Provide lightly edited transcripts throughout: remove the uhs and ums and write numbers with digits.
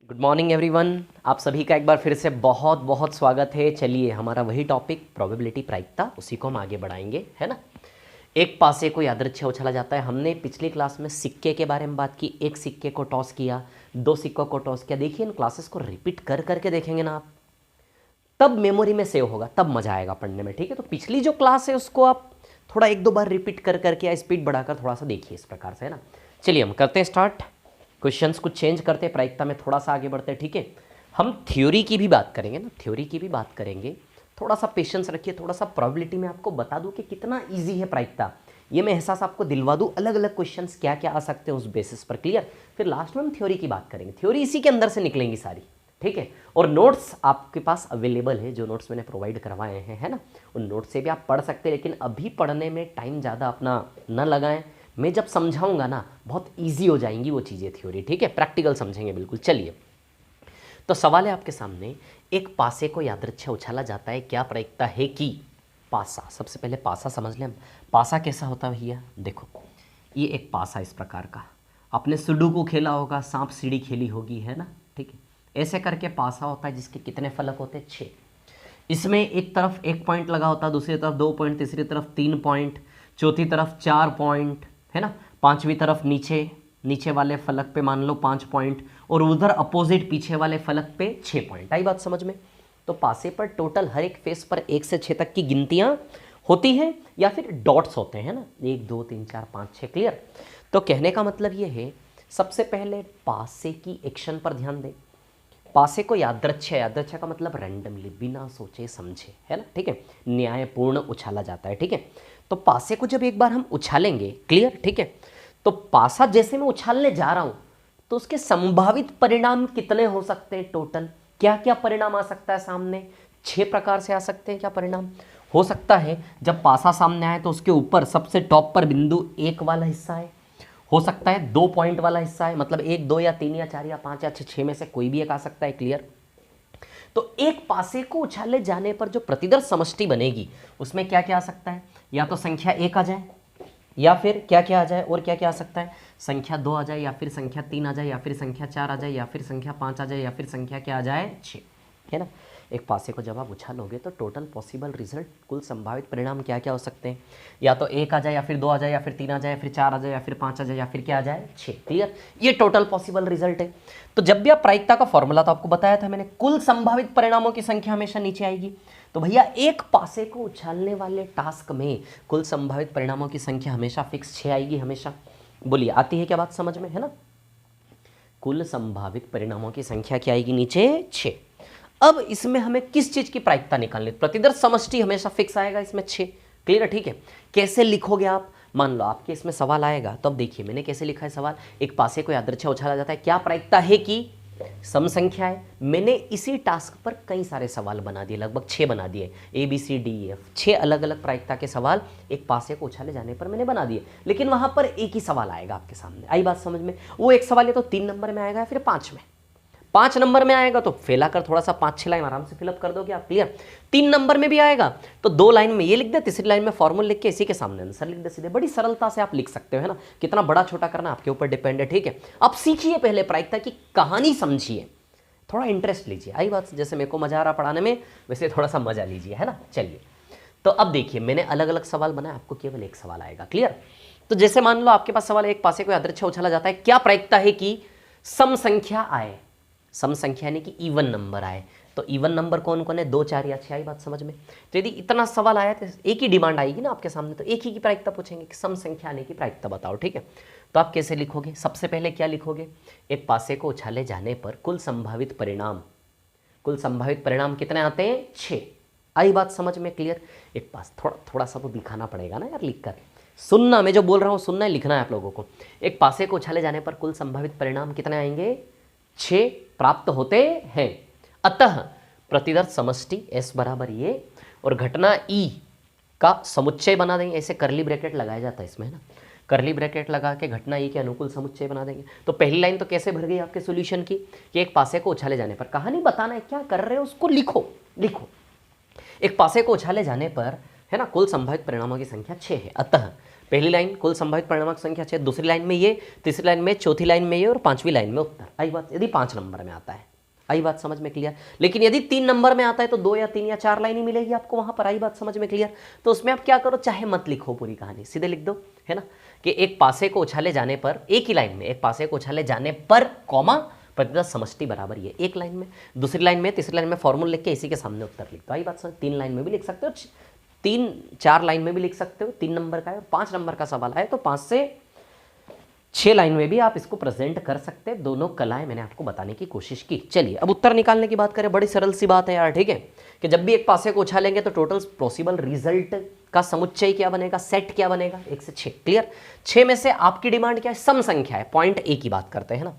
Good morning everyone. आप सभी का एक बार फिर से बहुत बहुत स्वागत है। चलिए, हमारा वही टॉपिक प्रोबेबिलिटी प्रायिकता, उसी को हम आगे बढ़ाएंगे, है ना। एक पासे को यादृच्छिक उछाला जाता है। हमने पिछली क्लास में सिक्के के बारे में बात की। एक सिक्के को टॉस किया, दो सिक्कों को टॉस किया। देखिए, इन क्लासेस को रिपीट कर करके देखेंगे ना आप, तब मेमोरी में सेव होगा, तब मजा आएगा पढ़ने में, ठीक है। तो पिछली जो क्लास है उसको आप थोड़ा एक दो बार रिपीट कर करके या स्पीड बढ़ाकर थोड़ा सा देखिए इस प्रकार से, है ना। चलिए, हम करते हैं स्टार्ट। क्वेश्चंस कुछ चेंज करते हैं, प्रायिकता में थोड़ा सा आगे बढ़ते हैं, ठीक है। हम थ्योरी की भी बात करेंगे ना, थ्योरी की भी बात करेंगे। थोड़ा सा पेशेंस रखिए, थोड़ा सा प्रोबेबिलिटी में आपको बता दूं कि कितना इजी है प्रायिकता। ये मैं एहसास आपको दिलवा दूं, अलग अलग क्वेश्चंस क्या क्या आ सकते हैं उस बेसिस पर, क्लियर। फिर लास्ट में हम थ्योरी की बात करेंगे, थ्योरी इसी के अंदर से निकलेंगी सारी, ठीक है। और नोट्स आपके पास अवेलेबल है, जो नोट्स मैंने प्रोवाइड करवाए हैं, है ना। उन नोट्स से भी आप पढ़ सकते हैं, लेकिन अभी पढ़ने में टाइम ज़्यादा अपना न लगाएं। मैं जब समझाऊंगा ना, बहुत इजी हो जाएंगी वो चीज़ें, थ्योरी, ठीक है। प्रैक्टिकल समझेंगे बिल्कुल। चलिए, तो सवाल है आपके सामने, एक पासे को यादृच्छिक उछाला जाता है, क्या प्रायिकता है कि पासा। सबसे पहले पासा समझ लें हम। पासा कैसा होता है भैया, देखो, ये एक पासा इस प्रकार का, आपने सुडोकू खेला होगा, सांप सीढ़ी खेली होगी, है ना, ठीक है। ऐसे करके पासा होता है, जिसके कितने फलक होते हैं, 6। इसमें एक तरफ 1 पॉइंट लगा होता है, दूसरी तरफ 2 पॉइंट, तीसरी तरफ 3 पॉइंट, चौथी तरफ 4 पॉइंट, है ना। पांचवी तरफ नीचे नीचे वाले फलक पे मान लो 5 पॉइंट, और उधर अपोजिट पीछे वाले फलक पे 6 पॉइंट। आई बात समझ में। तो पासे पर टोटल हर एक फेस पर 1 से 6 तक की गिनतियां होती हैं, या फिर डॉट्स होते हैं ना, 1 2 3 4 5 6, क्लियर। तो कहने का मतलब ये है, सबसे पहले पासे की एक्शन पर ध्यान दें। पासे को यादृच्छिक, यादृच्छिक का मतलब रैंडमली, बिना सोचे समझे, है ना, ठीक है, न्यायपूर्ण उछाला जाता है, ठीक है। तो पासे को जब एक बार हम उछालेंगे, क्लियर, ठीक है, तो पासा जैसे मैं उछालने जा रहा हूं, तो उसके संभावित परिणाम कितने हो सकते हैं, टोटल क्या क्या परिणाम आ सकता है सामने। 6 प्रकार से आ सकते हैं। क्या परिणाम हो सकता है, जब पासा सामने आए तो उसके ऊपर सबसे टॉप पर बिंदु 1 वाला हिस्सा है, हो सकता है 2 पॉइंट वाला हिस्सा है, मतलब 1 2 या 3 या 4 या 5 या 6 में से कोई भी एक आ सकता है, क्लियर। तो एक पासे को उछाले जाने पर जो प्रतिदर्श समष्टि बनेगी, उसमें क्या क्या आ सकता है, या तो संख्या 1 आ जाए, या फिर क्या क्या आ जाए, और क्या क्या आ सकता है, संख्या 2 आ जाए, या फिर संख्या 3 आ जाए, या फिर संख्या 4 आ जाए, या फिर संख्या 5 आ जाए, या फिर संख्या क्या आ जाए, 6, है ना। एक पासे को जब आप उछालोगे तो टोटल पॉसिबल रिजल्ट, कुल संभावित परिणाम क्या क्या हो सकते हैं, या तो 1 आ जाए, या फिर 2 आ जाए, या फिर 3 आ जाए, या फिर 4 आ जाए, या फिर 5 आ जाए, या फिर क्या आ जाए, 6, क्लियर। ये टोटल पॉसिबल रिजल्ट है। तो जब भी आप प्रायिकता का फॉर्मूला तो आपको बताया था मैंने, कुल संभावित परिणामों की संख्या हमेशा नीचे आएगी। तो भैया एक पासे को उछालने वाले टास्क में कुल संभावित परिणामों की संख्या हमेशा फिक्स 6 आएगी, हमेशा। बोलिए, आती है क्या बात समझ में, है ना। कुल संभावित परिणामों की संख्या क्या आएगी, नीचे 6। अब इसमें हमें किस चीज की प्रायिकता निकालनी, प्रतिदर्श समष्टि हमेशा फिक्स आएगा इसमें 6, क्लियर है, ठीक है। कैसे लिखोगे आप, मान लो आपके इसमें सवाल आएगा, तो अब देखिए मैंने कैसे लिखा है सवाल। एक पासे को यादृच्छिक उछाला जाता है, क्या प्रायिकता है कि सम संख्या है। मैंने इसी टास्क पर कई सारे सवाल बना दिए, लगभग 6 बना दिए, ABCDEF, 6 अलग अलग प्रायिकता के सवाल एक पासे को उछाले जाने पर मैंने बना दिए। लेकिन वहां पर एक ही सवाल आएगा आपके सामने, आई बात समझ में। वो एक सवाल या तो 3 नंबर में आएगा, या फिर 5 में। 5 नंबर में आएगा तो फैलाकर थोड़ा सा 5-6 लाइन आराम से फिलअप कर दोगे आप, क्लियर। 3 नंबर में भी आएगा तो 2 लाइन में ये लिख दे, तीसरी लाइन में फॉर्मूला लिख के इसी के सामने आंसर लिख दे सीधे। बड़ी सरलता से आप लिख सकते हो, है ना। कितना बड़ा छोटा करना आपके ऊपर डिपेंड है, ठीक है। अब सीखिए पहले प्रायिकता की कहानी, समझिए, थोड़ा इंटरेस्ट लीजिए। आई बात, जैसे मेरे को मजा आ रहा पढ़ाने में, वैसे थोड़ा सा मजा लीजिए, है ना। चलिए, तो अब देखिए मैंने अलग अलग सवाल बनाए, आपको केवल एक सवाल आएगा, क्लियर। तो जैसे मान लो आपके पास सवाल है, एक पासे को यादृच्छिक उछाला जाता है, क्या प्रायिकता है कि सम संख्या आए, सम संख्या यानी कि इवन नंबर आए। तो इवन नंबर कौन कौन है, 2 4 या 6, आई बात समझ में। तो यदि इतना सवाल आया तो एक ही डिमांड आएगी ना आपके सामने, तो एक ही की प्रायिकता पूछेंगे कि सम संख्या आने की प्रायिकता बताओ, ठीक है। तो आप कैसे लिखोगे, सबसे पहले क्या लिखोगे, एक पासे को उछाले जाने पर कुल संभावित परिणाम, कुल संभावित परिणाम कितने आते हैं, 6। आई बात समझ में, क्लियर। एक पास थोड़ा सा तो दिखाना पड़ेगा ना यार, लिखकर सुनना, मैं जो बोल रहा हूँ सुनना है, लिखना है आप लोगों को। एक पासे को उछाले जाने पर कुल संभावित परिणाम कितने आएंगे, 6 प्राप्त होते हैं। अतः प्रतिदर्श समष्टि S बराबर ये, और घटना E का समुच्चय बना देंगे, ऐसे करली ब्रैकेट लगाया जाता है इसमें, है ना। करली ब्रैकेट लगा के घटना E के अनुकूल समुच्चय बना देंगे। तो पहली लाइन तो कैसे भर गई आपके सॉल्यूशन की, कि एक पासे को उछाले जाने पर, कहानी बताना है, क्या कर रहे हो उसको लिखो, एक पासे को उछाले जाने पर, है ना, कुल संभावित परिणामों की संख्या 6 है। अतः पहली लाइन कुल संभावित परिणामक संख्या 6, दूसरी लाइन में ये, तीसरी लाइन में, चौथी लाइन में ये और पांचवी लाइन में उत्तर। आई बात, यदि 5 नंबर में आता है। आई बात समझ में क्लियर। लेकिन यदि 3 नंबर में आता है तो 2 या 3 या 4 लाइन ही मिलेगी आपको वहां पर। आई बात समझ में क्लियर। तो उसमें आप क्या करो, चाहे मत लिखो पूरी कहानी, सीधे लिख दो, है ना, कि एक पासे को उछाले जाने पर, एक ही लाइन में एक पासे को उछाले जाने पर कॉमा प्रतिशत समष्टि बराबर ये, एक लाइन में, दूसरी लाइन में, तीसरी लाइन में फॉर्मूला लिख के इसी के सामने उत्तर लिख दो। आई बात समझ। 3 लाइन में भी लिख सकते हो, 3-4 लाइन में भी लिख सकते हो, 3 नंबर का है और 5 नंबर का सवाल है तो 5 से 6 लाइन में भी आप इसको प्रेजेंट कर सकते हैं। दोनों कलाएं मैंने आपको बताने की कोशिश की। चलिए अब उत्तर निकालने की बात करें, बड़ी सरल सी बात है यार, ठीक है, कि जब भी एक पासे को उछालेंगे तो टोटल पॉसिबल रिजल्ट का समुच्चय क्या बनेगा, सेट क्या बनेगा, 1 से 6। क्लियर। 6 में से आपकी डिमांड क्या है, सम संख्या है, पॉइंट ए की बात करते हैं ना।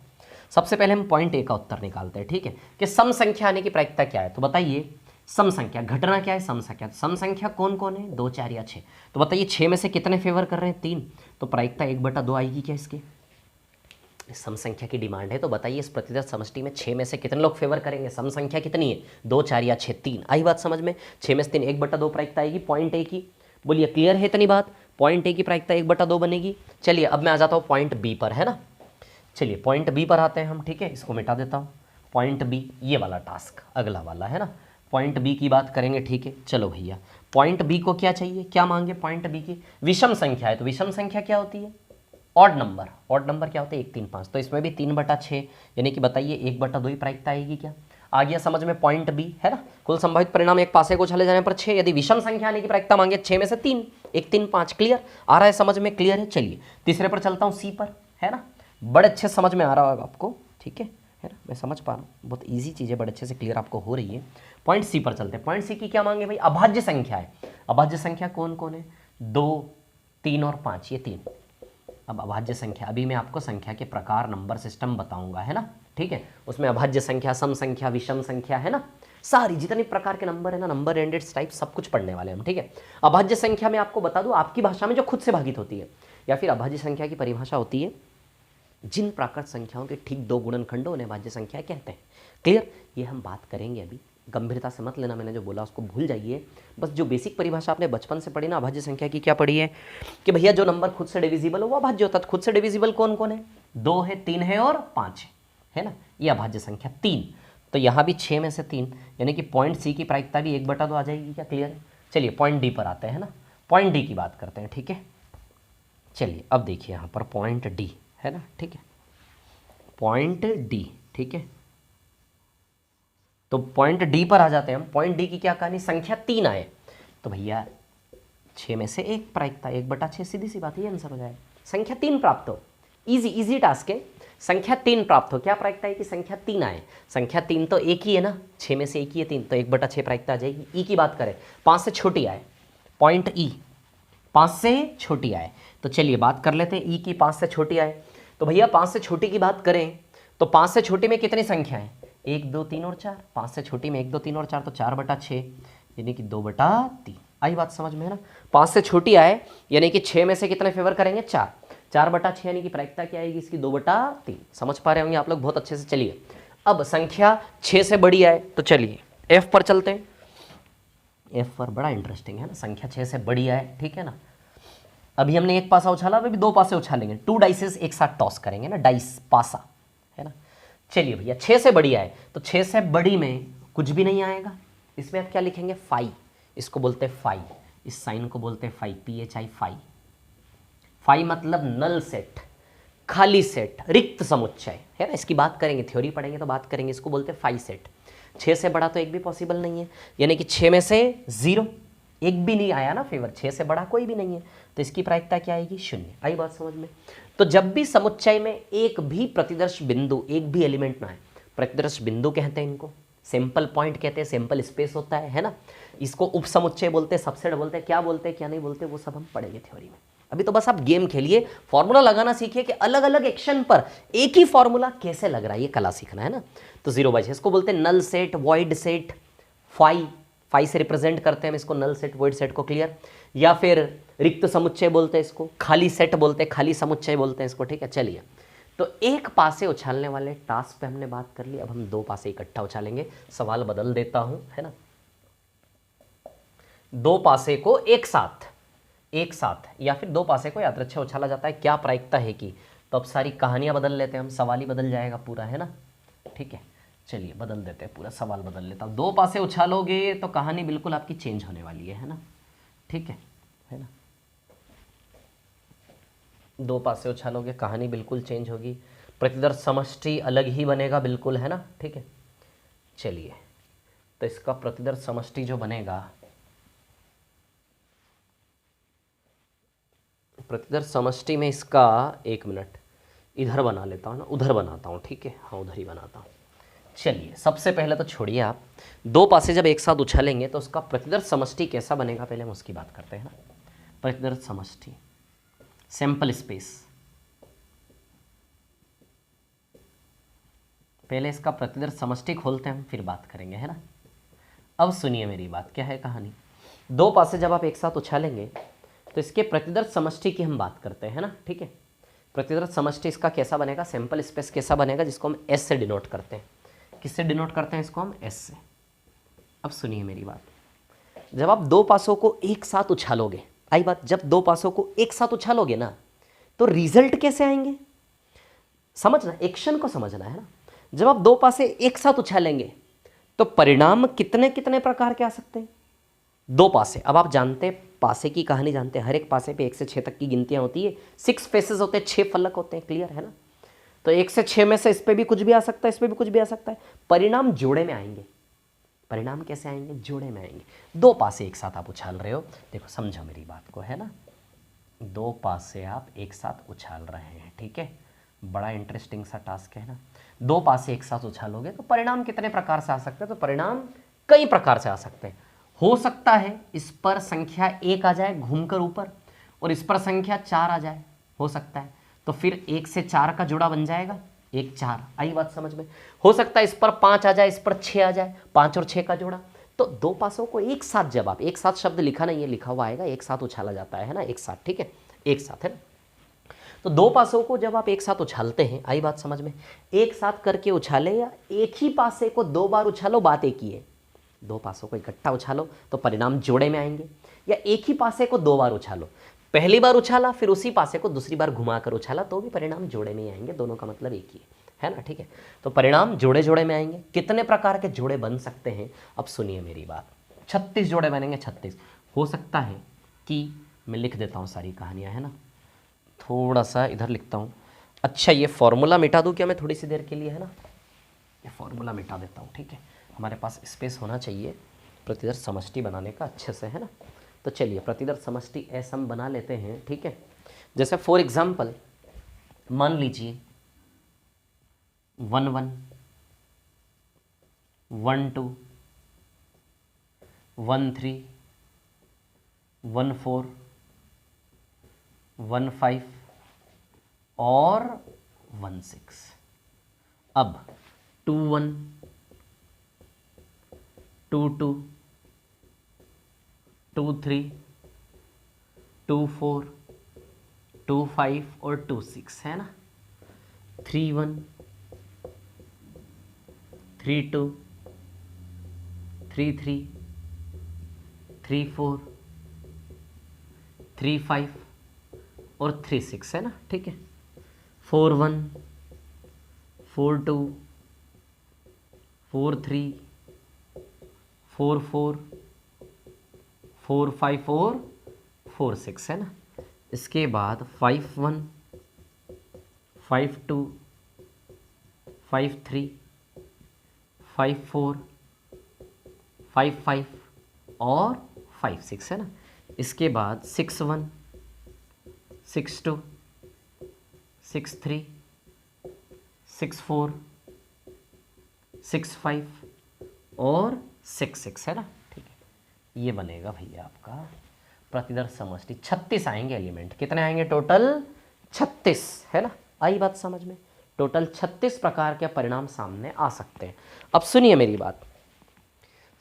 सबसे पहले हम पॉइंट ए का उत्तर निकालते हैं, ठीक है, कि सम संख्या आने की प्रायिकता क्या है। तो बताइए सम संख्या, घटना क्या है, सम संख्या। सम संख्या कौन कौन है, 2, 4 या 6। तो बताइए 6 में से कितने फेवर कर रहे हैं, 3। तो प्रायिकता 1/2 आएगी क्या इसकी। सम संख्या की डिमांड है तो बताइए इस प्रतिशत समष्टि में 6 में से कितने लोग फेवर करेंगे, सम संख्या कितनी है, 2, 4 या 6, 3। आई बात समझ में। 6 में से 3, 1/2 प्रायिकता आएगी पॉइंट ए की। बोलिए क्लियर है इतनी बात। पॉइंट ए की प्रायिकता 1/2 बनेगी। चलिए अब मैं आ जाता हूँ पॉइंट बी पर, है ना। चलिए पॉइंट बी पर आते हैं हम, ठीक है, इसको मिटा देता हूँ। पॉइंट बी ये वाला टास्क अगला वाला है ना, पॉइंट बी की बात करेंगे, ठीक है। चलो भैया पॉइंट बी को क्या चाहिए, क्या मांगे पॉइंट बी की, विषम संख्या है। तो विषम संख्या क्या होती है, ऑड नंबर। ऑड नंबर क्या होते हैं, 1, 3, 5। तो इसमें भी 3/6 यानी कि बताइए 1/2 ही प्रायिकता आएगी क्या। आ गया समझ में पॉइंट बी, है ना। कुल संभावित परिणाम एक पासे को चले जाने पर 6, यदि विषम संख्या आने की प्रायिकता मांगे 6 में से 3, 1, 3, 5। क्लियर आ रहा है समझ में, क्लियर है। चलिए तीसरे पर चलता हूँ, सी पर, है ना। बड़े अच्छे समझ में आ रहा होगा आपको, ठीक है ना, मैं समझ पा रहा हूँ, बहुत ईजी चीज़ें बड़े अच्छे से क्लियर आपको हो रही है। पॉइंट सी पर चलते हैं। पॉइंट सी की क्या मांगे भाई, अभाज्य संख्या है। अभाज्य संख्या कौन कौन है, 2, 3 और 5, ये 3। अब अभाज्य संख्या, अभी मैं आपको संख्या के प्रकार नंबर सिस्टम बताऊंगा, है ना, ठीक है। उसमें अभाज्य संख्या, सम संख्या, विषम संख्या, है ना, सारी जितने प्रकार के नंबर है ना, नंबर रेंडेड टाइप सब कुछ पढ़ने वाले हम, ठीक है। अभाज्य संख्या में आपको बता दूं आपकी भाषा में जो खुद से भागित होती है, या फिर अभाज्य संख्या की परिभाषा होती है जिन प्राकृत संख्याओं के ठीक 2 गुणनखंड उन्हें अभाज्य संख्या कहते हैं। क्लियर, ये हम बात करेंगे अभी, गंभीरता से मत लेना, मैंने जो बोला उसको भूल जाइए। बस जो बेसिक परिभाषा आपने बचपन से पढ़ी ना अभाज्य संख्या की, क्या पढ़ी है कि भैया जो नंबर खुद से डिविजिबल हो वो अभाज्य होता है। खुद से डिविजिबल कौन कौन है, 2 है, 3 है और 5 है ना, ये अभाज्य संख्या 3। तो यहाँ भी 6 में से 3 यानी कि पॉइंट सी की प्रायिकता भी 1/2 आ जाएगी क्या। क्लियर है। चलिए पॉइंट डी पर आते हैं ना, पॉइंट डी की बात करते हैं, ठीक है। चलिए अब देखिए यहाँ पर पॉइंट डी है ना, ठीक है, पॉइंट डी, ठीक है। तो पॉइंट डी पर आ जाते हैं हम। पॉइंट डी की क्या कहानी, संख्या 3 आए तो भैया 6 में से 1 प्रायिकता 1/6, सीधी सी बात है, ये आंसर हो जाए। संख्या 3 प्राप्त हो, इजी इजी टास्क है। संख्या 3 प्राप्त हो, क्या प्रायिकता है कि संख्या 3 आए। संख्या 3 तो एक ही है ना, 6 में से 1 ही है 3, तो 1/6 प्रायिकता आ जाएगी। ई की बात करें, 5 से छोटी आए, पॉइंट ई 5 से छोटी आए। तो चलिए बात कर लेते हैं ई की, 5 से छोटी आए। तो भैया 5 से छोटी की बात करें तो 5 से छोटी में कितनी संख्या है, 1, 2, 3 और 4। 5 से छोटी में 1, 2, 3 और 4, तो 4/6 यानी कि 2/3। आई बात समझ में है ना। 5 से छोटी आए यानी कि 6 में से कितने फेवर करेंगे, 4। 4/6 यानी कि प्रायिकता क्या आएगी इसकी, 2/3। समझ पा रहे होंगे आप लोग बहुत अच्छे से। चलिए अब संख्या 6 से बड़ी आए तो चलिए एफ पर चलते हैं। एफ पर बड़ा इंटरेस्टिंग है ना, संख्या 6 से बड़ी आए, ठीक है ना। अभी हमने एक पासा उछाला, अभी 2 पासे उछालेंगे, 2 डाइसेस एक साथ टॉस करेंगे ना, डाइस पासा, है ना। चलिए भैया 6 से बड़ी आए तो 6 से बड़ी में कुछ भी नहीं आएगा, इसमें आप क्या लिखेंगे, फाई। इसको बोलते हैं फाई, इस साइन को बोलते हैं फाई, PHI फाई। फाई मतलब नल सेट, खाली सेट, रिक्त समुच्चय, है ना। इसकी बात करेंगे, थ्योरी पढ़ेंगे तो बात करेंगे, इसको बोलते हैं फाई सेट। 6 से बड़ा तो एक भी पॉसिबल नहीं है, यानी कि 6 में से 0, एक भी नहीं आया ना फेवर, 6 से बड़ा कोई भी नहीं है, तो इसकी प्रायिकता क्या आएगी, 0। आई बात समझ में। तो जब भी समुच्चय में एक भी प्रतिदर्श बिंदु, एक भी एलिमेंट ना आए, प्रतिदर्श बिंदु कहते हैं इनको, सैंपल पॉइंट कहते हैं, सैंपल स्पेस होता है ना। इसको उप समुच्चय बोलते हैं, सबसेट बोलते हैं, क्या बोलते हैं क्या नहीं बोलते वो सब हम पढ़ेंगे थ्योरी में। अभी तो बस आप गेम खेलिए, फॉर्मूला लगाना सीखिए कि अलग अलग एक्शन पर एक ही फॉर्मूला कैसे लग रहा है, ये कला सीखना है ना। तो 0/6 इसको बोलते हैं null set, void set, phi से रिप्रेजेंट करते हैं हम इसको, नल सेट, वॉइड सेट को। क्लियर। या फिर रिक्त समुच्चय बोलते हैं इसको, खाली सेट बोलते हैं, खाली समुच्चय बोलते हैं इसको, ठीक है। चलिए तो एक पासे उछालने वाले टास्क पे हमने बात कर ली, अब हम 2 पासे इकट्ठा उछालेंगे। सवाल बदल देता हूं, है ना। 2 पासे को एक साथ एक साथ या फिर दो पासे को यादृच्छिक उछाला जाता है, क्या प्रायिकता है कि, तो अब सारी कहानियां बदल लेते हैं हम, सवाल ही बदल जाएगा पूरा, है ना। ठीक है, चलिए बदल देते हैं, पूरा सवाल बदल लेता हूँ। दो पासे उछालोगे तो कहानी बिल्कुल आपकी चेंज होने वाली है ना। ठीक है ना। दो पासे उछालोगे कहानी बिल्कुल चेंज होगी, प्रतिदर्श समष्टि अलग ही बनेगा बिल्कुल, है ना। ठीक है, चलिए तो इसका प्रतिदर्श समष्टि जो बनेगा, प्रतिदर्श समष्टि में इसका, एक मिनट इधर बना लेता हूँ ना, उधर बनाता हूँ। ठीक है, हाँ उधर ही बनाता हूँ। चलिए सबसे पहले तो छोड़िए आप, दो पासे जब एक साथ उछालेंगे तो उसका प्रतिदर्श समष्टि कैसा बनेगा, पहले हम उसकी बात करते हैं ना। प्रतिदर्श समष्टि, सैंपल स्पेस, पहले इसका प्रतिदर्श समष्टि खोलते हैं हम, फिर बात करेंगे, है ना। अब सुनिए मेरी बात, क्या है कहानी। दो पासे जब आप एक साथ उछालेंगे तो इसके प्रतिदर्श समष्टि की हम बात करते हैं ना। ठीक है, प्रतिदर्श समष्टि इसका कैसा बनेगा, सैंपल स्पेस कैसा बनेगा, जिसको हम एस से डिनोट करते हैं। किससे डिनोट करते हैं इसको हम, एस से। अब सुनिए मेरी बात, जब आप दो पासों को एक साथ उछालोगे, आई बात, जब दो पासों को एक साथ उछालोगे ना तो रिजल्ट कैसे आएंगे, समझना, एक्शन को समझना है ना। जब आप दो पासे एक साथ उछालेंगे तो परिणाम कितने कितने प्रकार के आ सकते हैं, दो पासे। अब आप जानते हैं, पासे की कहानी जानते हैं, हर एक पासे पे 1 से 6 तक की गिनतियां होती है, 6 फेसेस होते हैं, 6 फलक होते हैं, क्लियर है ना। तो 1 से 6 में से इस पे भी कुछ भी आ सकता है, इस पे भी कुछ भी आ सकता है, परिणाम जोड़े में आएंगे। परिणाम कैसे आएंगे, जोड़े में आएंगे। दो पासे एक साथ आप उछाल रहे हो, देखो समझो मेरी बात को, है ना। दो पासे आप एक साथ उछाल रहे हैं, ठीक है, बड़ा इंटरेस्टिंग सा टास्क है ना। दो पासे एक साथ उछालोगे तो परिणाम कितने प्रकार से आ सकते हैं, तो परिणाम कई प्रकार से आ सकते हैं। हो सकता है इस पर संख्या 1 आ जाए घूमकर ऊपर, और इस पर संख्या 4 आ जाए, हो सकता है। तो फिर 1 से 4 का जोड़ा बन जाएगा 1 4, आई बात समझ में। हो सकता है इस पर 5 आ जाए, इस पर 6 आ जाए, 5 और 6 का जोड़ा। तो दो पासों को एक साथ, जब आप एक साथ, शब्द लिखा नहीं है, लिखा हुआ आएगा, एक साथ उछाला जाता है ना, एक साथ, ठीक है, एक साथ, है ना। तो दो पासों को जब आप एक साथ उछालते हैं, आई बात समझ में, एक साथ करके उछाले या एक ही पासे को 2 बार उछालो, बात एक ही है। दो पासों को इकट्ठा उछालो तो परिणाम जोड़े में आएंगे, या एक ही पासे को 2 बार उछालो, पहली बार उछाला फिर उसी पासे को दूसरी बार घुमाकर उछाला तो भी परिणाम जोड़े में ही आएंगे, दोनों का मतलब एक ही है ना। ठीक है, तो परिणाम जोड़े जोड़े में आएंगे। कितने प्रकार के जोड़े बन सकते हैं, अब सुनिए मेरी बात, 36 जोड़े बनेंगे, 36। हो सकता है कि मैं लिख देता हूँ सारी कहानियाँ, है ना, थोड़ा सा इधर लिखता हूँ। अच्छा ये फॉर्मूला मिटा दूँ क्या मैं थोड़ी सी देर के लिए, है ना, ये फॉर्मूला मिटा देता हूँ, ठीक है, हमारे पास स्पेस होना चाहिए प्रतिदर्श समष्टि बनाने का अच्छे से, है ना। तो चलिए प्रतिदर्श समष्टि ऐसा हम बना लेते हैं, ठीक है। जैसे फॉर एग्जांपल मान लीजिए 1 1 1 2 1 3 1 4 1 5 और 1 6। अब 2 1 2 2 2 3 2 4 2 5 और 2 6, है ना। 3 1 3 2 3 3 3 4 3 5 और 3 6, है ना। ठीक है, 4 1 4 2 4 3 4 4 4 5 और 4 6, है ना। इसके बाद 5 1 5 2 5 3 5 4 5 5 और 5 6, है ना। इसके बाद 6 1 6 2 6 3 6 4 6 5 और 6 6, है ना। ठीक है, ये बनेगा भैया आपका प्रतिदर्श समष्टि। 36 आएंगे एलिमेंट, कितने आएंगे टोटल, 36, है ना। आई बात समझ में, टोटल 36 प्रकार के परिणाम सामने आ सकते हैं। अब सुनिए मेरी बात,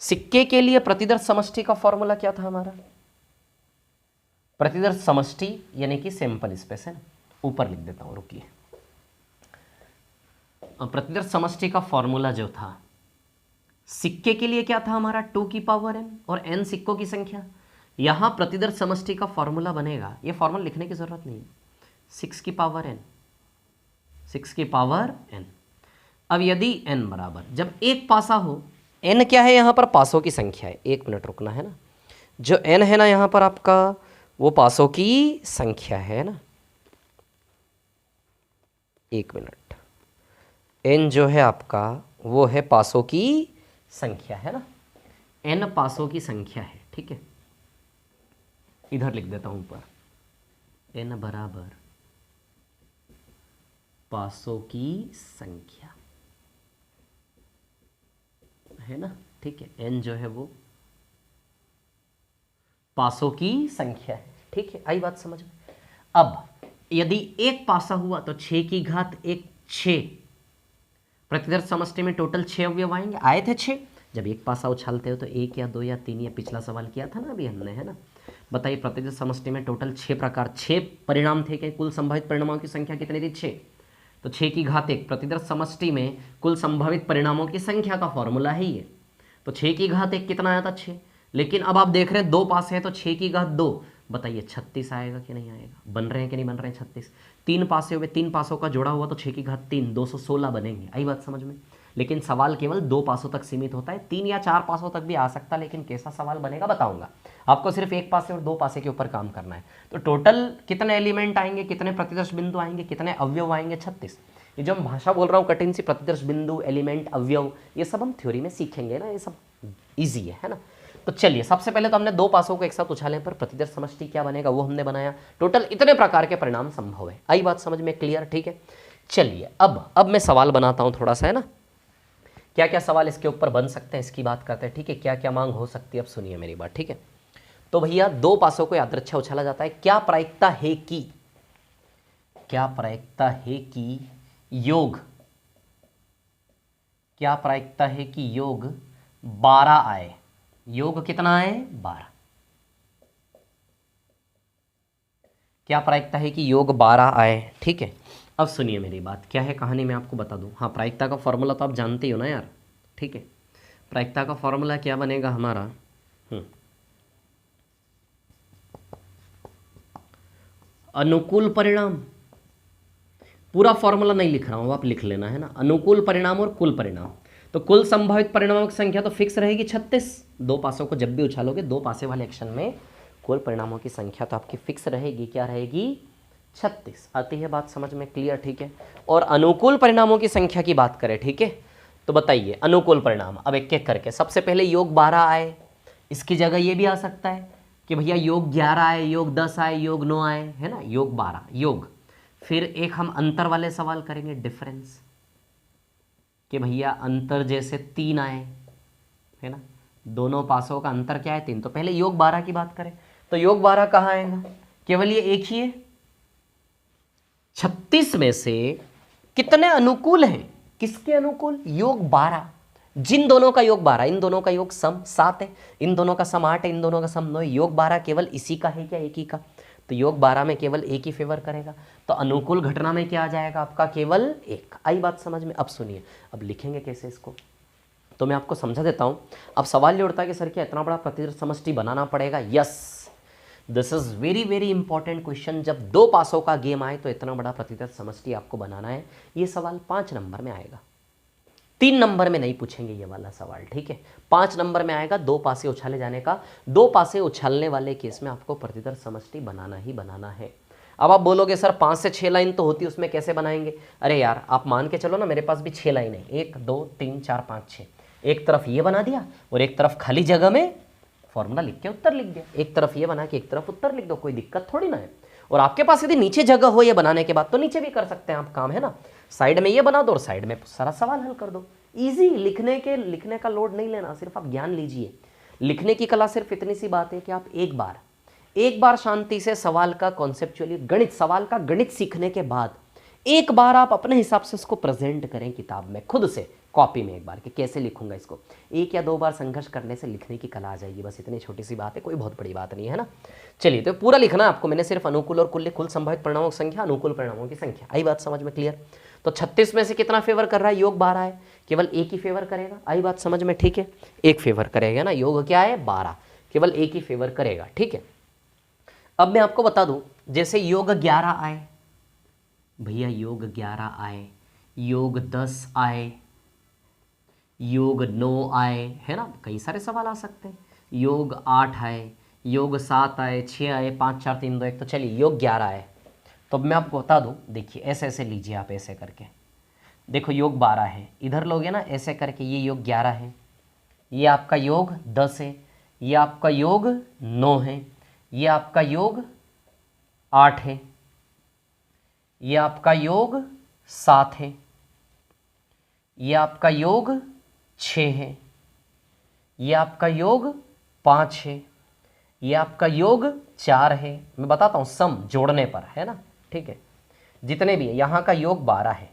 सिक्के के लिए प्रतिदर्श समष्टि का फॉर्मूला क्या था हमारा, प्रतिदर्श समष्टि यानी कि सैंपल स्पेस, है ना, ऊपर लिख देता हूं, रुकिए। प्रतिदर्श समष्टि का फॉर्मूला जो था, सिक्के के लिए क्या था हमारा, 2 की पावर n, और n सिक्कों की संख्या, यहां प्रतिदर्श समष्टि का फॉर्मूला बनेगा, ये फॉर्मूला लिखने की जरूरत नहीं है, 6 की पावर n, 6 की पावर n। अब यदि n बराबर, जब एक पासा हो, n क्या है यहां पर, पासों की संख्या है, 1 मिनट रुकना है ना, जो n है ना यहां पर आपका, वो पासों की संख्या है ना, 1 मिनट, n जो है आपका वो है पासों की संख्या है ना, n पासों की संख्या है, ठीक है। इधर लिख देता हूं ऊपर, n बराबर पासों की संख्या है ना, ठीक है। n जो है वो पासों की संख्या है, ठीक है, आई बात समझ में। अब यदि एक पासा हुआ तो 6 की घात 1, 6, प्रतिदर्श समष्टि में टोटल 6 अवयव आएंगे, आए थे 6। जब एक पासा उछालते हो तो 1 या 2 या 3, या पिछला सवाल किया था ना अभी हमने, है ना। बताइए प्रतिदर्श समष्टि में टोटल 6 प्रकार, 6 परिणाम थे कि कुल संभावित परिणामों की संख्या कितनी थी, 6। तो 6 की घात 1 प्रतिदर्श समष्टि में कुल संभावित परिणामों की संख्या का फॉर्मूला है ये। तो 6 की घात 1 कितना आया था, 6। लेकिन अब आप देख रहे हैं 2 पासे हैं तो 6 की घात 2, बताइए 36 आएगा कि नहीं आएगा, बन रहे हैं कि नहीं बन रहे हैं 36। 3 पासे हुए, 3 पासों का जोड़ा हुआ तो 6 की घात 3, 216 बनेंगे, आई बात समझ में। लेकिन सवाल केवल 2 पासों तक सीमित होता है, 3 या 4 पासों तक भी आ सकता है, लेकिन कैसा सवाल बनेगा बताऊंगा। आपको सिर्फ 1 पासे और 2 पासे के ऊपर काम करना है। तो टोटल कितने एलिमेंट आएंगे, कितने प्रतिदर्श बिंदु आएंगे, कितने अवयव आएंगे, 36। ये जो हम भाषा बोल रहा हूँ कठिन सी, प्रतिदर्श बिंदु, एलिमेंट, अवयव, ये सब हम थ्योरी में सीखेंगे ना, ये सब ईजी है ना। तो चलिए सबसे पहले तो हमने 2 पासों को एक साथ उछाले पर प्रतिदर्श समष्टि क्या बनेगा वो हमने बनाया। टोटल इतने प्रकार के परिणाम संभव है, आई बात समझ में, क्लियर, ठीक है। चलिए अब मैं सवाल बनाता हूं थोड़ा सा, है ना। क्या क्या सवाल इसके ऊपर बन सकते हैं इसकी बात करते हैं, ठीक है। क्या क्या मांग हो सकती है, अब सुनिए मेरी बात, ठीक है। तो भैया 2 पासों को यादृच्छा उछाला जाता है, क्या प्रायिकता है कि, क्या प्रायिकता है कि योग, क्या प्रायिकता है कि योग 12 आए, योग कितना आए, 12। क्या प्रायिकता है कि योग 12 आए, ठीक है। अब सुनिए मेरी बात, क्या है कहानी मैं आपको बता दूं। हाँ, प्रायिकता का फॉर्मूला तो आप जानते ही हो ना यार, ठीक है। प्रायिकता का फॉर्मूला क्या बनेगा हमारा, अनुकूल परिणाम, पूरा फॉर्मूला नहीं लिख रहा हूं, आप लिख लेना, है ना। अनुकूल परिणाम और कुल परिणाम, तो कुल संभावित परिणामों की संख्या तो फिक्स रहेगी 36। 2 पासों को जब भी उछालोगे 2 पासे वाले एक्शन में कुल परिणामों की संख्या तो आपकी फिक्स रहेगी, क्या रहेगी, 36। आती है बात समझ में, क्लियर, ठीक है। और अनुकूल परिणामों की संख्या की बात करें, ठीक है, तो बताइए अनुकूल परिणाम, अब एक एक करके। सबसे पहले योग 12 आए, इसकी जगह ये भी आ सकता है कि भैया योग 11 आए, योग 10 आए, योग 9 आए, है ना, योग 12 योग। फिर एक हम अंतर वाले सवाल करेंगे, डिफरेंस, कि भैया अंतर जैसे 3 आए, है ना, दोनों पासों का अंतर क्या है, 3। तो पहले योग 12 की बात करें तो योग 12 कहाँ आएगा, केवल ये एक ही है। 36 में से कितने अनुकूल हैं, किसके अनुकूल, योग 12। जिन दोनों का योग 12, इन दोनों का योग सम 7 है, इन दोनों का सम 8 है, इन दोनों का सम 9 है, योग 12 केवल इसी का है क्या, एक ही का। तो योग 12 में केवल एक ही फेवर करेगा, तो अनुकूल घटना में क्या आ जाएगा आपका, केवल एक। आई बात समझ में। अब सुनिए, अब लिखेंगे कैसे इसको, तो मैं आपको समझा देता हूं। अब सवाल ये उठता है कि सर क्या इतना बड़ा प्रतिदर्श समष्टि बनाना पड़ेगा, yes, this is very very important question. जब 2 पासों का गेम आए तो इतना बड़ा प्रतिदर्श समष्टि आपको बनाना है। ये सवाल 5 नंबर में आएगा, 3 नंबर में नहीं पूछेंगे ये वाला सवाल, ठीक है। 5 नंबर में आएगा, 2 पासे उछाले जाने का। 2 पासे उछालने वाले केस में आपको प्रतिदर्श समष्टि बनाना ही बनाना है। अब आप बोलोगे सर 5 से 6 लाइन तो होती है, उसमें कैसे बनाएंगे। अरे यार आप मान के चलो ना, मेरे पास भी 6 लाइन है, 1 2 3 4 5 6। एक तरफ ये बना दिया और एक तरफ खाली जगह में फॉर्मूला लिख के उत्तर लिख दिया, एक तरफ ये बना के एक तरफ उत्तर लिख दो, कोई दिक्कत थोड़ी ना है। और आपके पास यदि नीचे जगह हो ये बनाने के बाद तो नीचे भी कर सकते हैं आप काम, है ना। साइड में ये बना दो और साइड में सारा सवाल हल कर दो, इजी। लिखने का लोड नहीं लेना, सिर्फ आप ज्ञान लीजिए। लिखने की कला सिर्फ इतनी सी बात है कि आप एक बार शांति से सवाल का कॉन्सेप्चुअली सवाल का गणित सीखने के बाद एक बार आप अपने हिसाब से उसको प्रेजेंट करें किताब में, खुद से कॉपी में एक बार कि कैसे लिखूंगा इसको। 1 या 2 बार संघर्ष करने से लिखने की कला आ जाएगी, बस इतनी छोटी सी बात है, कोई बहुत बड़ी बात नहीं है ना। चलिए, तो पूरा लिखना आपको, मैंने सिर्फ अनुकूल और कुल संभावित परिणामों की संख्या, अनुकूल परिणामों की संख्या। आई बात समझ में, क्लियर। तो 36 में से कितना फेवर कर रहा है, योग 12 है, केवल एक ही फेवर करेगा। आई बात समझ में, ठीक है, एक फेवर करेगा ना, योग क्या है 12, केवल एक ही फेवर करेगा, ठीक है। अब मैं आपको बता दूं, जैसे योग 11 आए भैया, योग 11 आए, योग 10 आए, योग 9 आए, है ना, कई सारे सवाल आ सकते हैं। योग 8 आए, योग 7 आए, 6 आए, 5 4 3 2 1, तो चलिए योग 11 आए। तो अब मैं आपको बता दूं, देखिए ऐसे ऐसे लीजिए आप, ऐसे करके देखो, योग 12 है, इधर लोगे ना ऐसे करके, ये योग 11 है, ये आपका योग 10 है, ये आपका योग 9 है, ये आपका योग 8 है, ये आपका योग 7 है, ये आपका योग 6 है, ये आपका योग 5 है, ये आपका योग 4 है। मैं बताता हूं सम जोड़ने पर, है ना, ठीक है, जितने भी है। यहां का योग 12 है,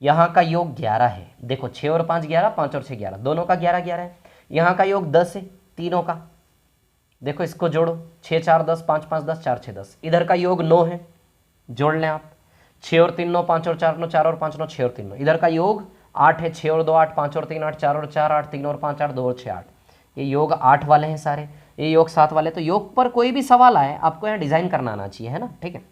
यहां का योग 11 है, देखो 6 और 5 11, 5 और 6 11, दोनों का 11 11 है। यहां का योग 10 है, तीनों का, देखो इसको जोड़ो, 6 4 10, 5 5 10, 4 6 10। इधर का योग 9 है, जोड़ लें आप, 6 और 3 9, 5 और 4 9, 4 और 5 9, 6 और 3 9। इधर का योग 8 है, 6 और 2 8, 5 और 3 8, 4 और 4 8, 3 और 5 8, 2 और 6 8। ये योग 8 वाले हैं सारे, ये योग 7 वाले। तो योग पर कोई भी सवाल आए आपको यहाँ डिजाइन करना आना चाहिए, है ना, ठीक है।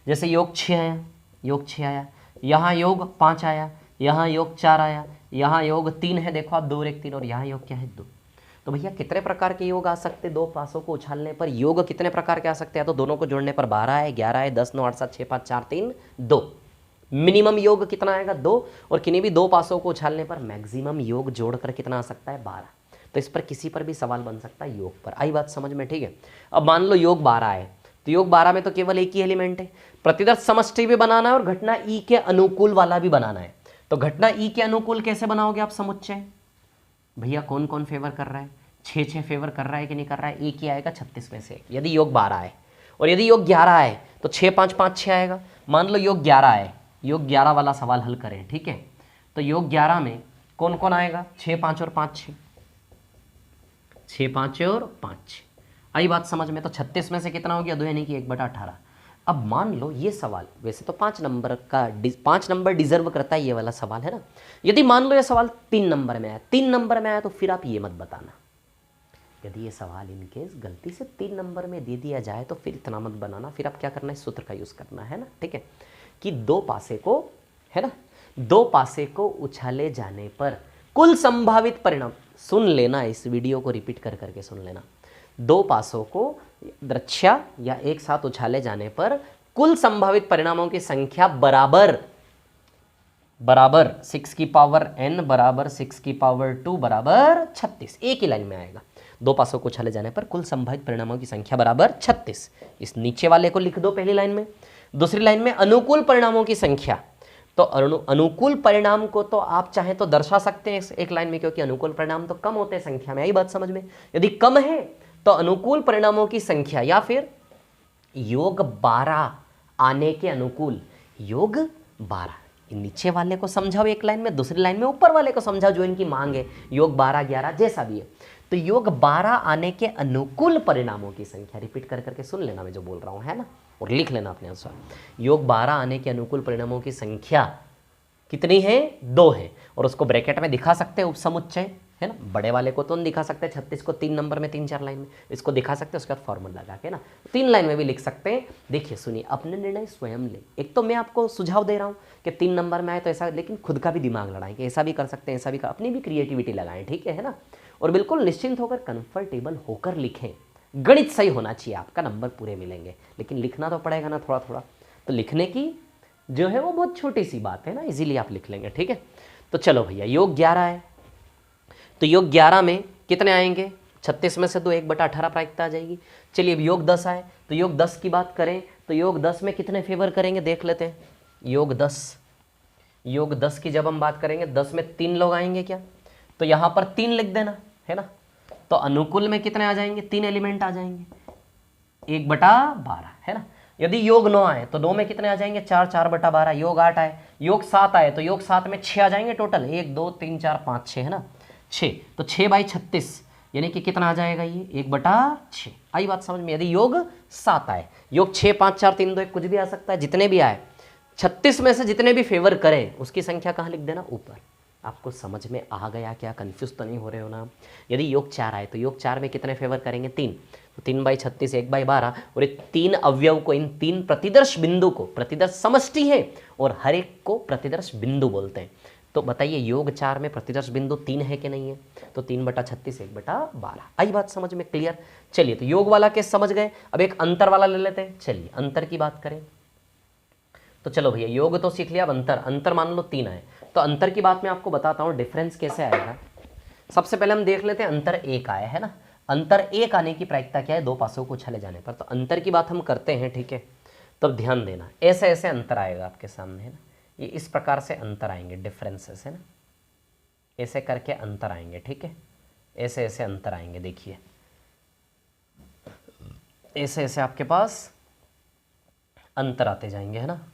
जैसे योग 6 आया, योग 6 आया, यहाँ योग 5 आया, यहाँ योग 4 आया, यहाँ योग 3 है, देखो आप 2 और 1 3, और यहाँ योग क्या है 2। तो भैया कितने प्रकार के योग आ सकते, दो पासों को उछालने पर योग कितने प्रकार के आ सकते हैं? तो दोनों को जोड़ने पर 12 है, 11 है, 10 9 8 7 6 5 4 3 2। मिनिमम योग कितना आएगा 2, और किन्हीं भी दो पासों को उछालने पर मैक्सिमम योग जोड़कर कितना आ सकता है 12। तो इस पर किसी पर भी सवाल बन सकता है योग पर। आई बात समझ में, ठीक है। अब मान लो योग 12 है, तो योग 12 में तो केवल एक ही एलिमेंट है, प्रतिदर्श समष्टि भी बनाना है और घटना ई के अनुकूल वाला भी बनाना है। तो घटना ई के अनुकूल कैसे बनाओगे आप समुच्चय? भैया कौन कौन फेवर कर रहा है? 6 6 फेवर कर रहा है कि नहीं कर रहा है? एक ही आएगा 36 में से, यदि योग 12 है। और यदि योग 11 है तो 6 5 5 6 आएगा। मान लो योग 11 है, योग 11 वाला सवाल हल करें, ठीक है। तो योग 11 में कौन कौन आएगा? 6 5 और 5 6, 6 5 और 5 6। आई बात समझ में? तो 36 में से कितना हो गया 2, यानी कि 1/18। अब मान लो ये सवाल, वैसे तो 5 नंबर डिजर्व करता है ये वाला सवाल, है ना। यदि मान लो ये सवाल 3 नंबर में आया, 3 नंबर में आया, तो फिर आप ये मत बताना। यदि ये सवाल इनकेस गलती से 3 नंबर में दे दिया जाए तो फिर इतना मत बनाना। फिर आप क्या करना है, सूत्र का यूज करना है ना, ठीक है, कि दो पासे को, है ना, दो पासे को उछाले जाने पर कुल संभावित परिणाम, सुन लेना, इस वीडियो को रिपीट कर करके सुन लेना। दो पासों को द्रच्छा या एक साथ उछाले जाने पर कुल संभावित परिणामों की संख्या बराबर 6 की पावर n बराबर 6 की पावर 2 बराबर 36। एक ही लाइन में आएगा। दो पासों को उछाले जाने पर कुल संभावित परिणामों की संख्या बराबर 36। इस नीचे वाले को लिख दो पहली लाइन में। दूसरी लाइन में अनुकूल परिणामों की संख्या, तो अनुकूल परिणाम को तो आप चाहे तो दर्शा सकते हैं एक लाइन में, क्योंकि अनुकूल परिणाम तो कम होते हैं संख्या में। आई बात समझ में? यदि कम है तो अनुकूल परिणामों की संख्या, या फिर योग 12 आने के अनुकूल योग 12। नीचे वाले को समझाओ एक लाइन में, दूसरी लाइन में ऊपर वाले को समझाओ जो इनकी मांग है, योग 12 11 जैसा भी है। तो योग 12 आने के अनुकूल परिणामों की संख्या, रिपीट कर करके सुन लेना मैं जो बोल रहा हूं, है ना, और लिख लेना अपने अनुसार। योग 12 आने के अनुकूल परिणामों की संख्या कितनी है? 2 है, और उसको ब्रैकेट में दिखा सकते हैं उपसमुच्चय, है ना। बड़े वाले को तो नहीं दिखा सकते, 36 को 3 नंबर में 3 4 लाइन में, इसको दिखा सकते हैं, उसके बाद फॉर्मूला लगा के ना 3 लाइन में भी लिख सकते हैं। देखिए सुनिए, अपने निर्णय स्वयं ले। एक तो मैं आपको सुझाव दे रहा हूँ कि 3 नंबर में आए तो ऐसा, लेकिन खुद का भी दिमाग लड़ाएं कि ऐसा भी कर सकते हैं, ऐसा भी कर, अपनी भी क्रिएटिविटी लगाएं, ठीक है ना। और बिल्कुल निश्चिंत होकर कंफर्टेबल होकर लिखें। गणित सही होना चाहिए, आपका नंबर पूरे मिलेंगे, लेकिन लिखना तो पड़ेगा ना थोड़ा थोड़ा। तो लिखने की जो है वो बहुत छोटी सी बात है ना, इजीली आप लिख लेंगे, ठीक है। तो चलो भैया, योग 11 है, तो योग 11 में कितने आएंगे? 36 में से 2, 1/18 प्रायिकता आ जाएगी। चलिए अब योग 10 आए, तो योग 10 की बात करें तो योग 10 में कितने फेवर करेंगे देख लेते हैं। योग 10 की जब हम बात करेंगे, 10 में 3 लोग आएंगे क्या? तो यहाँ पर 3 लिख देना, है ना। तो अनुकूल में कितने आ जाएंगे? 3 एलिमेंट आ जाएंगे, 1/12, है ना। यदि योग 9 आए तो 9 में कितने आ जाएंगे? 4 4/12। योग 8 आए, योग 7 आए तो योग 7 में 6 आ जाएंगे टोटल, 1 2 3 4 5 6, है ना, 6। तो 6/36 यानी कि कितना आ जाएगा ये? 1/6। आई बात समझ में? यदि योग 7 आए, योग 6 5 4 3 2 1 कुछ भी आ सकता है, जितने भी आए, 36 में से जितने भी फेवर करें उसकी संख्या कहाँ लिख देना? ऊपर। आपको समझ में आ गया क्या? कंफ्यूज तो नहीं हो रहे हो ना? यदि योग 4 आए तो योग 4 में कितने फेवर करेंगे? 3, तो 3/36 1/12, और ये 3 अवयव को, इन 3 प्रतिदर्श बिंदु को, प्रतिदर्श समष्टि है और हर एक को प्रतिदर्श बिंदु बोलते हैं। तो बताइए योग 4 में प्रतिदर्श बिंदु 3 है कि नहीं है? तो 3/36 1/12। आई बात समझ में? क्लियर? चलिए, तो योग वाला केस समझ गए। अब एक अंतर वाला ले लेते हैं। चलिए अंतर की बात करें तो चलो भैया, योग तो सीख लिया, अब अंतर मान लो 3 है। तो अंतर की बात मैं आपको बताता हूँ, डिफरेंस कैसे आएगा। सबसे पहले हम देख लेते हैं अंतर 1 आया है ना। अंतर 1 आने की प्रायिकता क्या है? दो पासों को उछाले जाने पर। तो अंतर की बात हम करते हैं, ठीक है। तो अब ध्यान देना, ऐसे ऐसे अंतर आएगा आपके सामने, है ना। ये इस प्रकार से अंतर आएंगे, डिफरेंसेस, है ना। ऐसे करके अंतर आएंगे, ठीक है। ऐसे ऐसे अंतर आएंगे, देखिए ऐसे ऐसे आपके पास अंतर आते जाएंगे, है ना।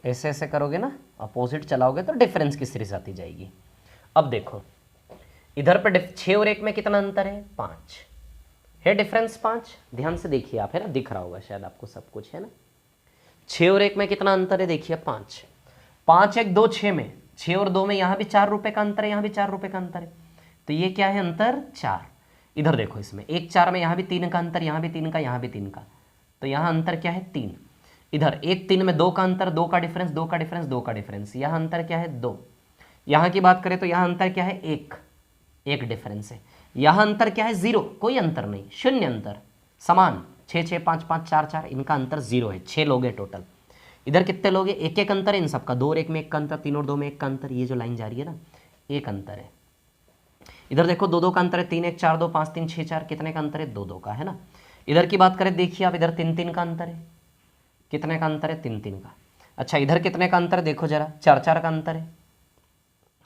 ऐसे ऐसे करोगे ना, अपोजिट चलाओगे तो डिफरेंस की सीरीज आती जाएगी। अब देखो इधर पर 6 और 1 में कितना अंतर है? 5 है, डिफरेंस 5। ध्यान से देखिए आप, है ना, दिख रहा होगा शायद आपको सब कुछ, है ना। 6 और 1 में कितना अंतर है? देखिए 5, 5 1 2 6 में, 6 और 2 में यहाँ भी 4 रुपए का अंतर है, यहाँ भी 4 रुपए का अंतर है। तो ये क्या है? अंतर 4। इधर देखो, इसमें 1 4 में यहाँ भी 3 का अंतर, यहाँ भी 3 का, यहाँ भी 3 का। तो यहाँ अंतर क्या है? 3। इधर 1 3 में 2 का अंतर, 2 का डिफरेंस, 2 का डिफरेंस, 2 का डिफरेंस। यहाँ अंतर क्या है? 2। यहाँ की बात करें तो यहाँ अंतर क्या है? 1 डिफरेंस है। यहाँ अंतर क्या है? 0, कोई अंतर नहीं, शून्य अंतर, समान। 6 6 5 5 4 4, इनका अंतर 0 है। 6 लोग हैं टोटल। इधर कितने लोग हैं? 1 1 अंतर है इन सबका, 2 और 1 में 1 का अंतर, 3 और 2 में 1 का अंतर। ये जो लाइन जा रही है ना, 1 अंतर है। इधर देखो 2 2 का अंतर है, 3 1 4 2 5 3 6 4, कितने का अंतर है? 2 2 का, है ना। इधर की बात करें, देखिए आप, इधर 3 3 का अंतर है, कितने का अंतर है? 3 3 का। अच्छा, इधर कितने का अंतर है? देखो जरा, 4 4 का अंतर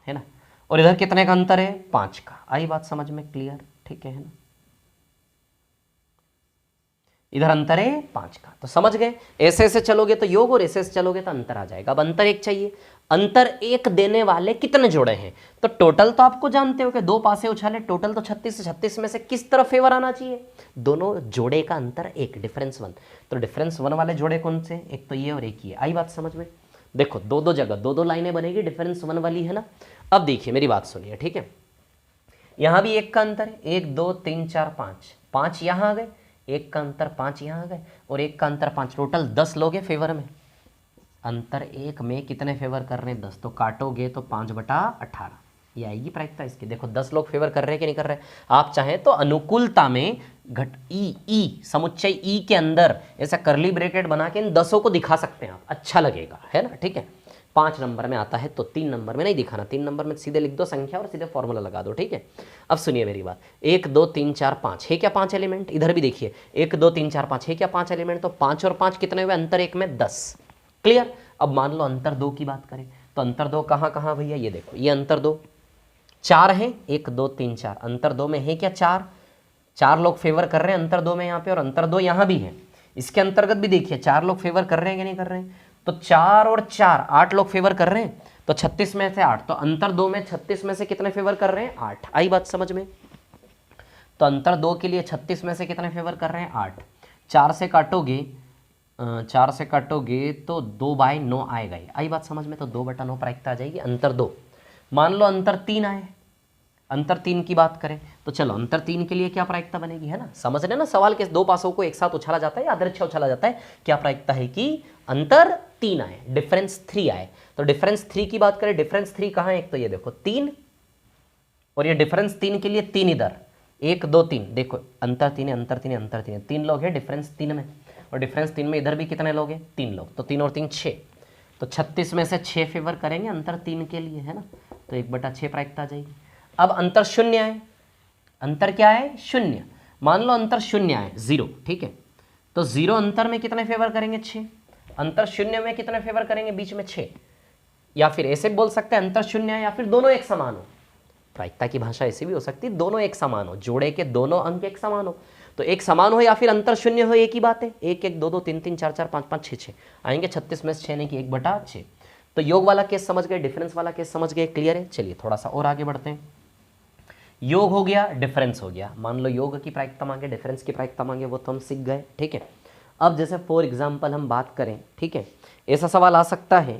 है ना। और इधर कितने का अंतर है? 5 का। आई बात समझ में? क्लियर? ठीक है ना। इधर अंतर है 5 का, तो समझ गए। ऐसे ऐसे चलोगे तो योग, और ऐसे ऐसे चलोगे तो अंतर आ जाएगा। अब अंतर 1 चाहिए। अंतर 1 देने वाले कितने जोड़े हैं? तो टोटल तो आपको जानते हो कि 2 पासे उछाले, टोटल तो 36 से 36 में से किस तरफ फेवर आना चाहिए? दोनों जोड़े का अंतर 1, डिफरेंस 1। तो डिफरेंस 1 वाले जोड़े कौन से? एक तो ये और एक ये। आई बात समझ में? देखो दो दो जगह 2 2 लाइनें बनेगी, डिफरेंस 1 वाली, है ना। अब देखिए मेरी बात सुनिए, ठीक है। यहां भी 1 का अंतर है, 1 2 3 4 5, 5 यहां आ गए, 1 का अंतर 5 यहां आ गए, और 1 का अंतर 5, टोटल 10 लोग हैं फेवर में। अंतर 1 में कितने फेवर कर रहे हैं? 10। तो काटोगे तो 5/18, ये आएगी प्रायिकता इसकी। देखो 10 लोग फेवर कर रहे हैं कि नहीं कर रहे? आप चाहें तो अनुकूलता में घट ई समुच्चय ई के अंदर ऐसा करली ब्रैकेट बना के इन 10 को दिखा सकते हैं आप, अच्छा लगेगा, है ना। ठीक है, 5 नंबर में आता है तो 3 नंबर में नहीं दिखाना, 3 नंबर में सीधे लिख दो संख्या और सीधे फॉर्मूला लगा दो, ठीक है। अब सुनिए मेरी बात, 1 2 3 4 5 है क्या 5 एलिमेंट? इधर भी देखिए 1 2 3 4 5 है क्या 5 एलिमेंट? तो 5 और 5 कितने हुए? अंतर 1 में 10। क्लियर? अब मान लो अंतर 2 की बात करें तो अंतर 2 कहाँ कहाँ भैया? ये देखो, ये अंतर 2 4 है, 1 2 3 4, अंतर 2 में है क्या 4? 4 लोग फेवर कर रहे हैं अंतर 2 में यहाँ पे, और अंतर 2 यहाँ भी है। इसके अंतर्गत भी देखिए 4 लोग फेवर कर रहे हैं कि नहीं कर रहे हैं? तो 4 और 4 8 लोग फेवर कर रहे हैं, तो 36 में से 8, तो अंतर 2 में 36 में से कितने फेवर कर रहे हैं? 8। आई बात समझ में? तो अंतर 2 के लिए 36 में से कितने फेवर कर रहे हैं? 8। 4 से काटोगे, 4 से काटोगे तो 2/9 आएगा। आई बात समझ में? तो 2/9 प्रायिकता आ जाएगी अंतर 2। मान लो अंतर 3 आए, अंतर 3 की बात करें तो चलो अंतर 3 के लिए क्या प्रायिकता बनेगी, है ना। समझ रहे ना सवाल के दो पासों को एक साथ उछाला जाता है या अदृश्य उछाला जाता है? क्या प्रायिकता है कि अंतर 3 आए, डिफरेंस 3 आए। तो डिफरेंस 3 की बात करें, डिफरेंस 3 कहां है? एक तो ये देखो 3, और ये डिफरेंस 3 के लिए 3 इधर, 1 2 3, देखो अंतर 3 है, अंतर 3 है, अंतर 3 है, 3 लोग हैं डिफरेंस 3 में, और डिफरेंस 3 में इधर भी कितने लोग हैं? 3 लोग। तो 3 और 3 6, तो 36 में से 6 फेवर करेंगे अंतर 3 के लिए, है ना। तो 1/6 प्रायिकता आ जाएगी। अब अंतर 0 आए, अंतर क्या है? 0। मान लो अंतर 0 आए, 0, ठीक है। तो 0 अंतर में कितने फेवर करेंगे? 6। अंतर 0 में कितने फेवर करेंगे? बीच में 6। या फिर ऐसे बोल सकते हैं अंतर 0 है या फिर दोनों एक समान हो। प्रायिकता की भाषा ऐसी भी हो सकती है, दोनों एक समान हो, जोड़े के दोनों अंक एक समान हो। तो एक समान हो या फिर अंतर 0 हो, एक ही बात है। 1 1 2 2 3 3 4 4 5 5 6 6 आएंगे, 36 में से 6 नहीं कि 1/6। तो तो योग वाला केस समझ गए, डिफरेंस वाला केस समझ गए, क्लियर है। चलिए थोड़ा सा और आगे बढ़ते हैं। योग हो गया, डिफरेंस हो गया। मान लो योग की प्रायिकता मांगे, डिफरेंस की प्रायिकता मांगे, वो तो हम सीख गए, ठीक है। अब जैसे फॉर एग्जाम्पल हम बात करें, ठीक है, ऐसा सवाल आ सकता है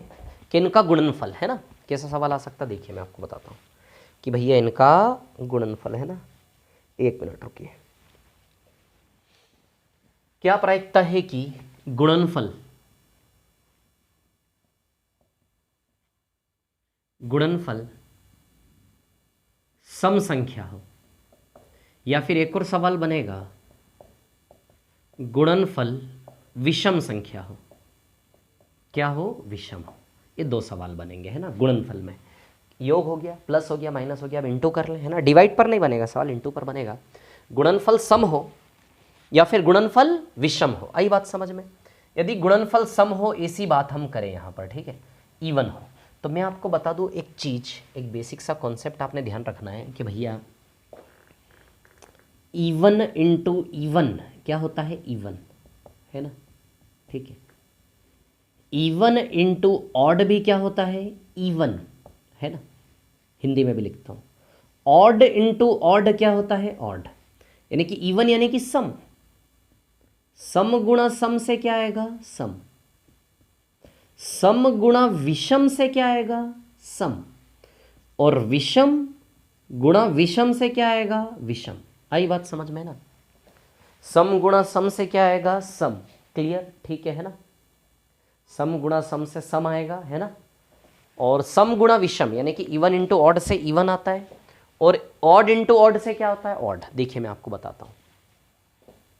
कि इनका गुणनफल है ना, कैसा सवाल आ सकता है, देखिए मैं आपको बताता हूँ कि भैया इनका गुणनफल है ना, एक मिनट रुकिए। क्या प्रायिकता है कि गुणनफल सम संख्या हो, या फिर एक और सवाल बनेगा गुणनफल विषम संख्या हो। क्या हो? विषम हो। ये दो सवाल बनेंगे, है ना, गुणनफल में। योग हो गया, प्लस हो गया, माइनस हो गया, अब इंटू कर ले, है ना, डिवाइड पर नहीं बनेगा सवाल, इंटू पर बनेगा। गुणनफल सम हो या फिर गुणनफल विषम हो, आई बात समझ में। यदि गुणनफल सम हो, ऐसी बात हम करें यहाँ पर, ठीक है, इवन हो, तो मैं आपको बता दूँ एक चीज़, एक बेसिक सा कॉन्सेप्ट आपने ध्यान रखना है कि भैया इवन इंटू इवन क्या होता है? इवन, है ना, ठीक है। इवन इंटू ऑड भी क्या होता है? इवन, है ना, हिंदी में भी लिखता हूँ। ऑड इंटू ऑड क्या होता है? ऑड, यानी कि इवन यानी कि सम। सम गुणा सम से क्या आएगा? सम। सम गुणा विषम से क्या आएगा? सम। और विषम गुणा विषम से क्या आएगा? विषम। आई बात समझ में ना? सम गुणा सम से क्या आएगा? सम। क्लियर? ठीक है ना? सम गुणा सम से सम आएगा, है ना। और सम गुणा विषम यानी कि इवन इंटू ऑड से इवन आता है, और ऑड इंटू ऑड से क्या होता है? ऑड। देखिए मैं आपको बताता हूँ,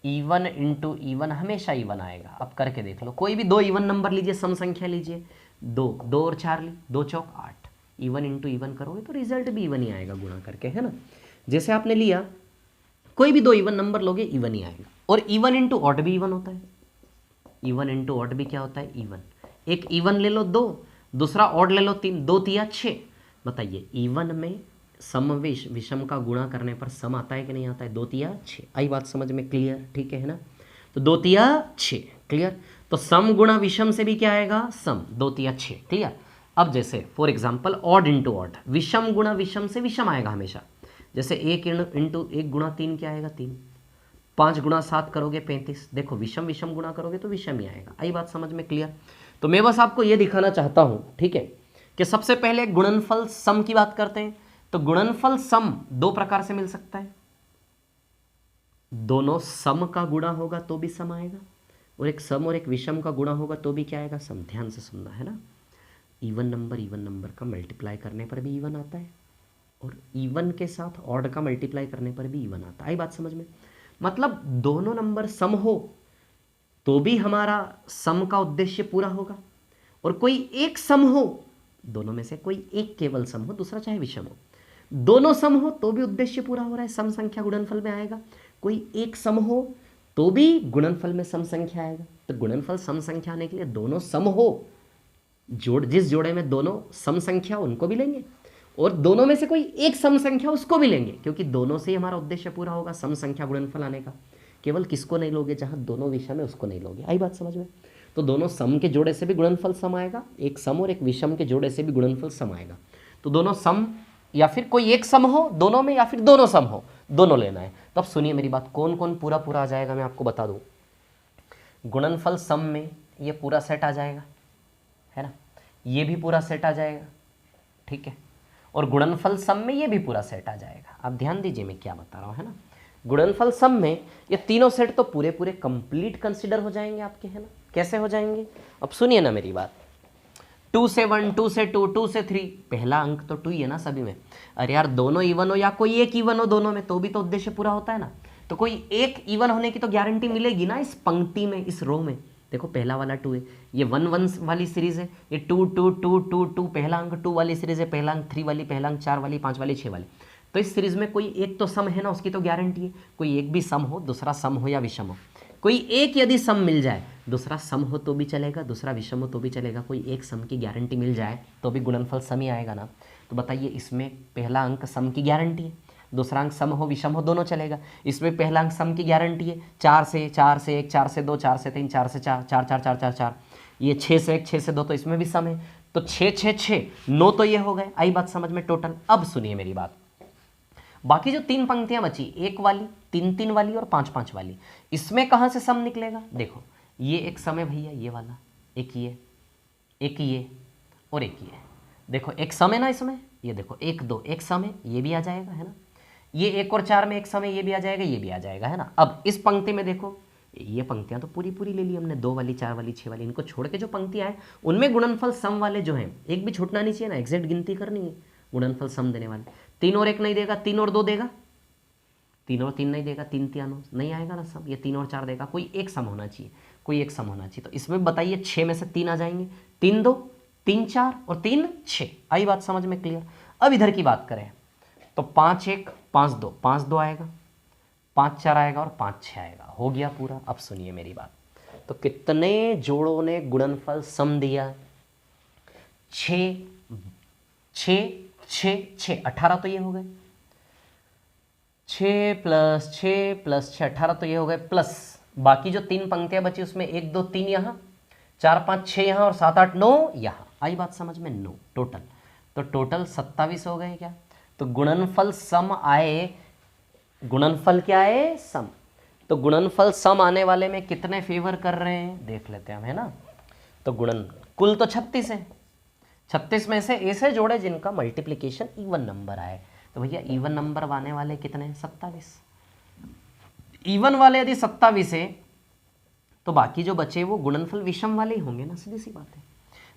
इवन इंटू इवन हमेशा इवन आएगा। अब करके देख लो, कोई भी दो इवन नंबर लीजिए, सम संख्या लीजिए, दो, दो और चार ली, दो चौक आठ, इवन इंटू इवन करोगे तो रिजल्ट भी इवन ही आएगा गुणा करके, है ना। जैसे आपने लिया, कोई भी दो इवन नंबर लोगे इवन ही आएगा। और इवन इंटू ऑड भी इवन होता है। इवन इंटू ऑड भी क्या होता है? इवन। एक इवन ले लो दो, दूसरा ऑड ले लो तीन, दो तिया छः। बताइए इवन में सम विषम का गुणा करने पर सम आता है कि नहीं आता है? दो तिया छः। आई बात समझ में? क्लियर? ठीक है ना। तो दो तिया छः, क्लियर। तो सम गुणा विषम से भी क्या आएगा? सम। दो तिया छः, क्लियर। अब जैसे for example odd into odd, विषम गुणा विषम से विषम आएगा हमेशा। जैसे एक इंटू एक गुणा तीन क्या आएगा? तीन। पाँच गुणा सात करोगे 35। देखो विषम विषम गुणा करोगे तो विषम ही आएगा। आई बात समझ में? क्लियर। तो मैं बस आपको ये दिखाना चाहता हूँ, ठीक है, कि सबसे पहले गुणनफल सम की बात करते हैं। तो गुणनफल सम दो प्रकार से मिल सकता है। दोनों सम का गुणा होगा तो भी सम आएगा, और एक सम और एक विषम का गुणा होगा तो भी क्या आएगा? सम। ध्यान से सुनना, है ना। इवन नंबर का मल्टीप्लाई करने पर भी इवन आता है, और इवन के साथ ऑड का मल्टीप्लाई करने पर भी इवन आता है। आई बात समझ में? मतलब दोनों नंबर सम हो तो भी हमारा सम का उद्देश्य पूरा होगा, और कोई एक सम हो, दोनों में से कोई एक केवल सम हो, दूसरा चाहे विषम हो, दोनों सम हो तो भी उद्देश्य पूरा हो रहा है, सम संख्या गुणनफल में आएगा। कोई एक सम हो तो भी गुणनफल में सम संख्या आएगा। तो गुणनफल सम संख्या आने के लिए दोनों सम हो, जिस जोड़े में दोनों सम संख्या उनको भी लेंगे, और दोनों में से कोई एक सम संख्या उसको भी लेंगे, क्योंकि दोनों से ही हमारा उद्देश्य पूरा होगा सम संख्या गुणनफल आने का। केवल किसको नहीं लोगे? जहां दोनों विषम है उसको नहीं लोगे। आई बात समझ में? तो दोनों सम के जोड़े से भी गुणनफल सम आएगा, एक सम और एक विषम के जोड़े से भी गुणनफल सम आएगा। तो दोनों सम, या फिर कोई एक सम हो दोनों में, या फिर दोनों सम हो, दोनों लेना है। तो अब सुनिए मेरी बात, कौन कौन पूरा पूरा आ जाएगा मैं आपको बता दूं। गुणनफल सम में ये पूरा सेट आ जाएगा, है ना, ये भी पूरा सेट आ जाएगा, ठीक है, और गुणनफल सम में ये भी पूरा सेट आ जाएगा। आप ध्यान दीजिए मैं क्या बता रहा हूँ, है ना। गुणनफल सम में ये तीनों सेट तो पूरे पूरे कंप्लीट कंसीडर हो जाएंगे आपके, है ना। कैसे हो जाएंगे? अब सुनिए ना मेरी बात। 2 से 1, 2 से 2, 2 से 3, पहला अंक तो 2 ही है ना सभी में। अरे यार दोनों इवन हो या कोई एक इवन हो दोनों में, तो भी तो उद्देश्य पूरा होता है ना। तो कोई एक इवन होने की तो गारंटी मिलेगी ना इस पंक्ति में, इस रो में। देखो पहला वाला 2 है, ये 1 1 वाली सीरीज है, ये 2 2 2 2 2 पहला अंक 2 वाली सीरीज है, पहला अंक 3 वाली, पहला अंक 4 वाली, 5 वाली, 6 वाली। तो इस सीरीज में कोई एक तो सम है ना, उसकी तो गारंटी है। कोई एक भी सम हो, दूसरा सम हो या विषम हो, कोई एक यदि सम मिल जाए, दूसरा सम हो तो भी चलेगा, दूसरा विषम हो तो भी चलेगा, कोई एक सम की गारंटी मिल जाए तो भी गुणनफल सम ही आएगा ना। तो बताइए इसमें पहला अंक सम की गारंटी है, दूसरा अंक सम हो विषम हो दोनों चलेगा। इसमें पहला अंक सम की गारंटी है, 4 से 1, 4 से 2, 4 से 3, 4 से 4, 4 4 4 4 4, ये 6 से 1, 6 से 2, तो इसमें भी सम है। तो 6 6 6 9 तो ये हो गए, आई बात समझ में टोटल। अब सुनिए मेरी बात, बाकी जो 3 पंक्तियां बची, 1 वाली, 3 3 वाली और 5 5 वाली, इसमें कहां से सम निकलेगा? देखो ये एक सम है भैया, ये वाला, एक ये और एक ये। देखो एक सम है ना इसमें, ये देखो 1 2 एक सम है, ये भी आ जाएगा है ना। ये 1 और 4 में एक सम है, ये भी आ जाएगा, ये भी आ जाएगा है ना। अब इस पंक्ति में देखो, ये पंक्तियां तो पूरी पूरी ले ली हमने, 2 वाली 4 वाली 6 वाली, इनको छोड़ के जो पंक्तियां हैं उनमें गुणनफल सम वाले जो हैं, एक भी छूटना नहीं चाहिए ना, एग्जैक्ट गिनती करनी है गुणनफल सम देने वाले। 3 और 1 नहीं देगा, 3 और 2 देगा, 3 और 3 नहीं देगा, 3 3 नहीं आएगा ना सम। ये 3 और 4 देगा, कोई एक सम होना चाहिए, कोई एक सम होना चाहिए। तो इसमें बताइए 6 में से 3 आ जाएंगे, 3 2 3 4 और 3 6। आई बात समझ में क्लियर? अब इधर की बात करें तो 5 1 5 2 5 2 आएगा, 5 4 आएगा और 5 6 आएगा, हो गया पूरा। अब सुनिए मेरी बात, तो कितने जोड़ों ने गुणनफल सम दिया? 6 6 6 6 18 तो ये हो गए, 6 + 6 + 6 18 तो ये हो गए, प्लस बाकी जो 3 पंक्तियां बची उसमें 1 2 3 यहाँ, 4 5 6 यहाँ और 7 8 9 यहाँ। आई बात समझ में? 9 टोटल, तो टोटल 27 हो गए क्या? तो गुणनफल सम आए, गुणनफल क्या है? सम। तो गुणनफल सम आने वाले में कितने फेवर कर रहे हैं देख लेते हैं हम, है ना। तो गुणन कुल तो 36 है, 36 में से ऐसे जोड़े जिनका मल्टीप्लिकेशन इवन नंबर आए। तो भैया इवन नंबर आने वाले कितने? 27। इवन वाले यदि 27 है तो बाकी जो बचे वो गुणनफल विषम वाले ही होंगे ना, सीधी सी बात है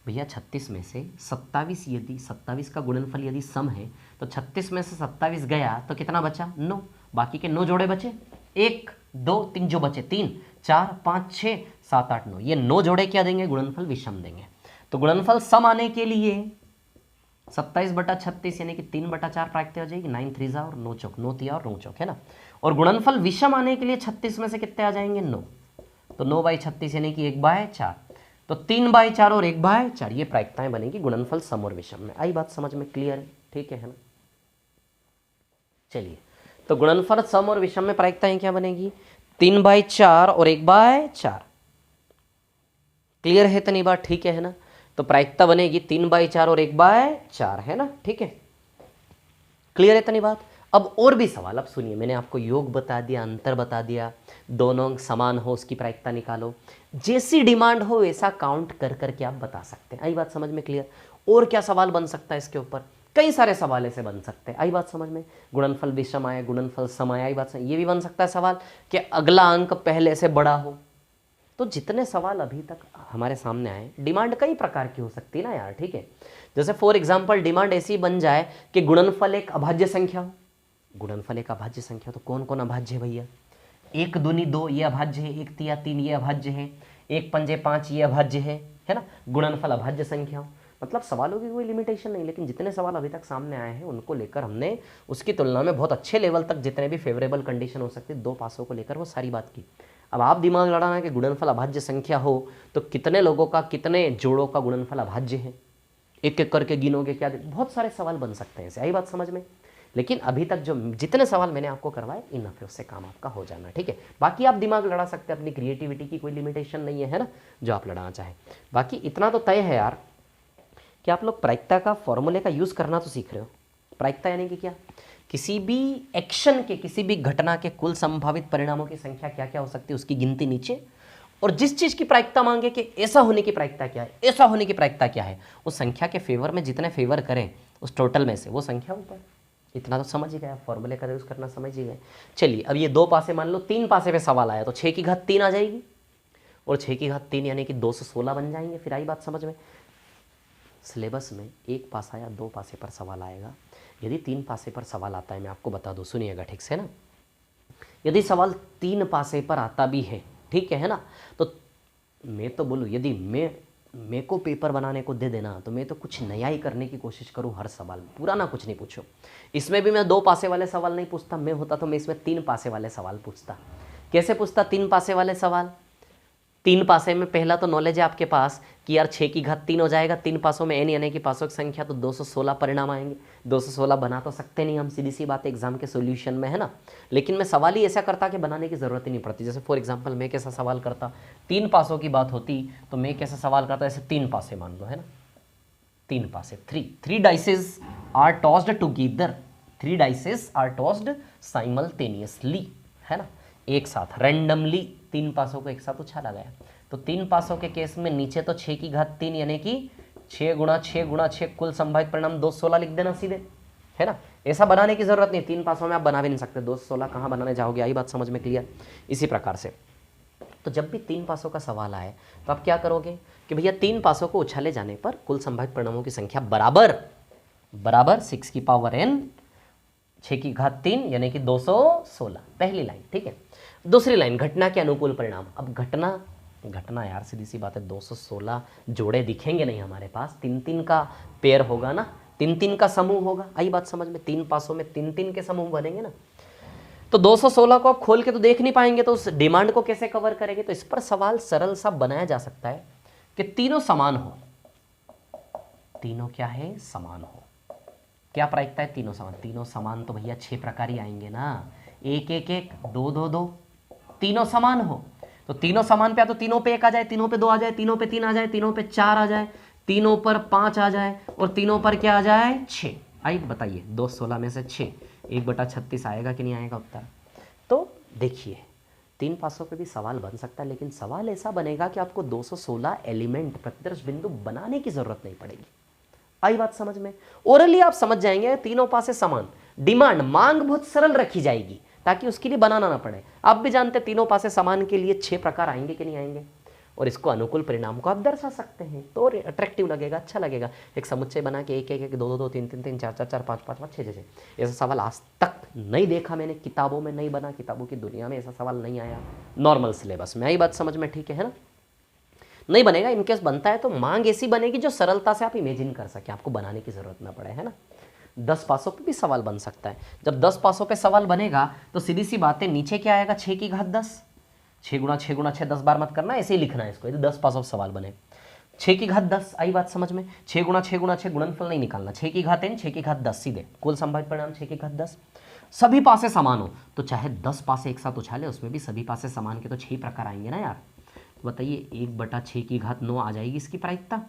भैया। 36 में से 27 यदि 27 का गुणनफल यदि सम है तो 36 में से 27 गया तो कितना बचा? 9। बाकी के 9 जोड़े बचे, 1 2 3 जो बचे, 3 4 5 6 7 8 9, ये 9 जोड़े क्या देंगे? गुणनफल विषम देंगे। तो गुणनफल सम आने के लिए 27/36 यानी कि 3/4 प्राप्त हो जाएगी, 9 3 और 9 चौक, 9 तिया और 9 चौक, है ना। और गुणनफल विषम आने के लिए 36 में से कितने आ जाएंगे? 9। तो 9/36 यानी कि 1/4, तो 3/4 और 1/4, ये प्रायिकताएं बनेगी गुणनफल सम और विषम में। आई बात समझ में क्लियर है? ठीक है ना। चलिए, तो गुणनफल सम और विषम में प्रायिकताएं क्या बनेगी? 3/4 और 1/4। क्लियर है इतनी बात? ठीक है ना। तो प्रायिकता बनेगी 3/4 और 1/4, है ना। ठीक है, क्लियर है इतनी बात। अब और भी सवाल, अब सुनिए, मैंने आपको योग बता दिया, अंतर बता दिया, दोनों अंक समान हो उसकी प्रायिकता निकालो, जैसी डिमांड हो वैसा काउंट कर करके आप बता सकते हैं। आई बात समझ में क्लियर? और क्या सवाल बन सकता है इसके ऊपर? कई सारे सवाल ऐसे बन सकते हैं। आई बात समझ में? गुणनफल विषम आए, गुणनफल सम आए, आई बात समझ। ये भी बन सकता है सवाल कि अगला अंक पहले से बड़ा हो। तो जितने सवाल अभी तक हमारे सामने आए, डिमांड कई प्रकार की हो सकती है ना यार। ठीक है, जैसे फॉर एग्जांपल डिमांड ऐसी बन जाए कि गुणनफल एक अभाज्य संख्या हो। गुणनफल एक अभाज्य संख्या, तो कौन कौन अभाज्य है भैया? 1 दूनी 2 ये अभाज्य है, 1 तिया 3 ये अभाज्य है, 1 पंजे 5 ये अभाज्य है ना। गुणनफल अभाज्य संख्या हो, मतलब सवालों की कोई लिमिटेशन नहीं, लेकिन जितने सवाल अभी तक सामने आए हैं उनको लेकर हमने उसकी तुलना में बहुत अच्छे लेवल तक जितने भी फेवरेबल कंडीशन हो सकती है 2 पासों को लेकर वो सारी बात की। अब आप दिमाग लड़ाना कि गुणनफल अभाज्य संख्या हो तो कितने लोगों का, कितने जोड़ों का गुणनफल अभाज्य है, एक एक करके गिनोगे क्या? बहुत सारे सवाल बन सकते हैं ऐसे। आई बात समझ में? लेकिन अभी तक जो जितने सवाल मैंने आपको करवाए इनफ है, उससे काम आपका हो जाना। ठीक है, बाकी आप दिमाग लड़ा सकते हैं, अपनी क्रिएटिविटी की कोई लिमिटेशन नहीं है ना, जो आप लड़ाना चाहें। बाकी इतना तो तय है यार कि आप लोग प्रायिकता का फॉर्मूले का यूज़ करना तो सीख रहे हो। प्रायिकता यानी कि क्या? किसी भी एक्शन के, किसी भी घटना के कुल संभावित परिणामों की संख्या क्या क्या हो सकती है उसकी गिनती नीचे, और जिस चीज़ की प्रायिकता मांगे कि ऐसा होने की प्रायिकता क्या है, ऐसा होने की प्रायिकता क्या है, उस संख्या के फेवर में जितने फेवर करें उस टोटल में से वो संख्या ऊपर। इतना तो समझ ही गए, फॉर्मूले का यूज़ करना समझ ही गए। चलिए, अब ये 2 पासे मान लो 3 पासे पे सवाल आया तो 6 की घात 3 आ जाएगी, और 6 की घात 3 यानी कि 216 बन जाएंगे। फिर आई बात समझ में? सिलेबस में 1 पासा या 2 पासे पर सवाल आएगा। यदि 3 पासे पर सवाल आता है, मैं आपको बता दूं, सुनिएगा ठीक से ना, यदि सवाल 3 पासे पर आता भी है, ठीक है ना, तो मैं तो बोलूँ यदि मेरे को पेपर बनाने को दे देना तो मैं तो कुछ नया ही करने की कोशिश करूँ हर सवाल में, पुराना कुछ नहीं पूछो। इसमें भी मैं 2 पासे वाले सवाल नहीं पूछता, मैं होता तो मैं इसमें 3 पासे वाले सवाल पूछता। कैसे पूछता 3 पासे वाले सवाल? 3 पासे में पहला तो नॉलेज है आपके पास कि यार 6 की घात 3 हो जाएगा, 3 पासों में n यानी कि पासों की संख्या, तो 216 परिणाम आएंगे। 216 बना तो सकते नहीं हम, सीधी सी बात है एग्जाम के सॉल्यूशन में, है ना। लेकिन मैं सवाल ही ऐसा करता कि बनाने की जरूरत ही नहीं पड़ती। जैसे फॉर एग्जांपल मैं कैसा सवाल करता, 3 पासों की बात होती तो मैं कैसा सवाल करता, जैसे 3 पासे मान लो, है ना, 3 पासे, three dices are tossed together, 3 dices are tossed simultaneously, है ना, एक साथ रैंडमली 3 पासों को एक साथ उछाला गया। तो 3 पासों के केस में नीचे तो 6 की घात 3 यानी कि 6 गुणा 6 गुणा 6 कुल संभावित परिणाम 216 लिख देना सीधे, है ना। ऐसा बनाने की जरूरत नहीं, 3 पासों में आप बना भी नहीं सकते, 216 कहाँ बनाने जाओगे, आई बात समझ में क्लियर। इसी प्रकार से तो जब भी 3 पासों का सवाल आए तो आप क्या करोगे कि भैया 3 पासों को उछाले जाने पर कुल संभावित परिणामों की संख्या बराबर 6 की पावर n 6 की घात 3 यानी कि 216, पहली लाइन, ठीक है। दूसरी लाइन, घटना के अनुकूल परिणाम। अब घटना यार सीधी सी बात है, 216 जोड़े दिखेंगे नहीं हमारे पास, 3-3 का पेयर होगा ना, 3-3 का समूह होगा, आई बात समझ में। 3 पासों में 3-3 के समूह बनेंगे ना, तो 216 को आप खोल के तो देख नहीं पाएंगे, तो उस डिमांड को कैसे कवर करेंगे। तो इस पर सवाल सरल सा बनाया जा सकता है कि तीनों समान हो, तीनों क्या है, समान हो। क्या प्रायिकता है, तीनों समान तो भैया 6 प्रकार ही आएंगे ना, 1 1 1 2 2 2, तीनों समान हो। तो तीनों समान पे तो तीनों पे 1 आ जाए, तीनों पे 2 आ जाए, तीनों पे 3 आ जाए, तीनों पे 4 आ जाए, तीनों पर 5 आ जाए और तीनों पर क्या आ जाए, 6। आई बताइए 216 में से 6, 1/36 आएगा कि नहीं आएगा उत्तर। तो देखिए 3 पासों पे भी सवाल बन सकता है, लेकिन सवाल ऐसा बनेगा कि आपको 216 एलिमेंट प्रतिदर्श बिंदु बनाने की जरूरत नहीं पड़ेगी। आई बात समझ में। ओरली आप समझ जाएंगे तीनों पासे समान, डिमांड मांग बहुत सरल रखी जाएगी ताकि उसके लिए बनाना ना पड़े। आप भी जानते हैं तीनों पासे समान के लिए 6 प्रकार आएंगे कि नहीं आएंगे, और इसको अनुकूल परिणाम को आप दर्शा सकते हैं तो अट्रैक्टिव लगेगा, अच्छा लगेगा। एक समुच्चय बना के 1 1 1 2 2 2 3 3 3 4 4 4 5 5 5 6 6 ऐसा सवाल आज तक नहीं देखा मैंने, किताबों में नहीं बना, किताबों की दुनिया में ऐसा सवाल नहीं आया नॉर्मल सिलेबस में। आई बात समझ में, ठीक है ना। नहीं बनेगा, इनकेस बनता है तो मांग ऐसी बनेगी जो सरलता से आप इमेजिन कर सके, आपको बनाने की जरूरत ना पड़े, है ना। 10 पासों पे भी सवाल बन सकता है। जब 10 पासों पे सवाल बनेगा तो सीधी सी बात है, नीचे क्या आएगा, 6 की घात 10, 6 गुणा 6 गुणा 6 10 बार मत करना, ऐसे ही लिखना है इसको, यदि 10 पासों पे सवाल बने। 6 की घात 10, आई बात समझ में। 6 गुणा 6 गुणा 6 गुणनफल नहीं निकालना, 6 की घात n 6 की घात 10 सीधे, कुल संभावित परिणाम 6 की घात 10। सभी पासे समान हो तो चाहे 10 पासे एक साथ उछाले, उसमें भी सभी पासे समान के तो 6 प्रकार आएंगे ना यार। बताइए 1/6 की घात 9 आ जाएगी इसकी प्रायिकता।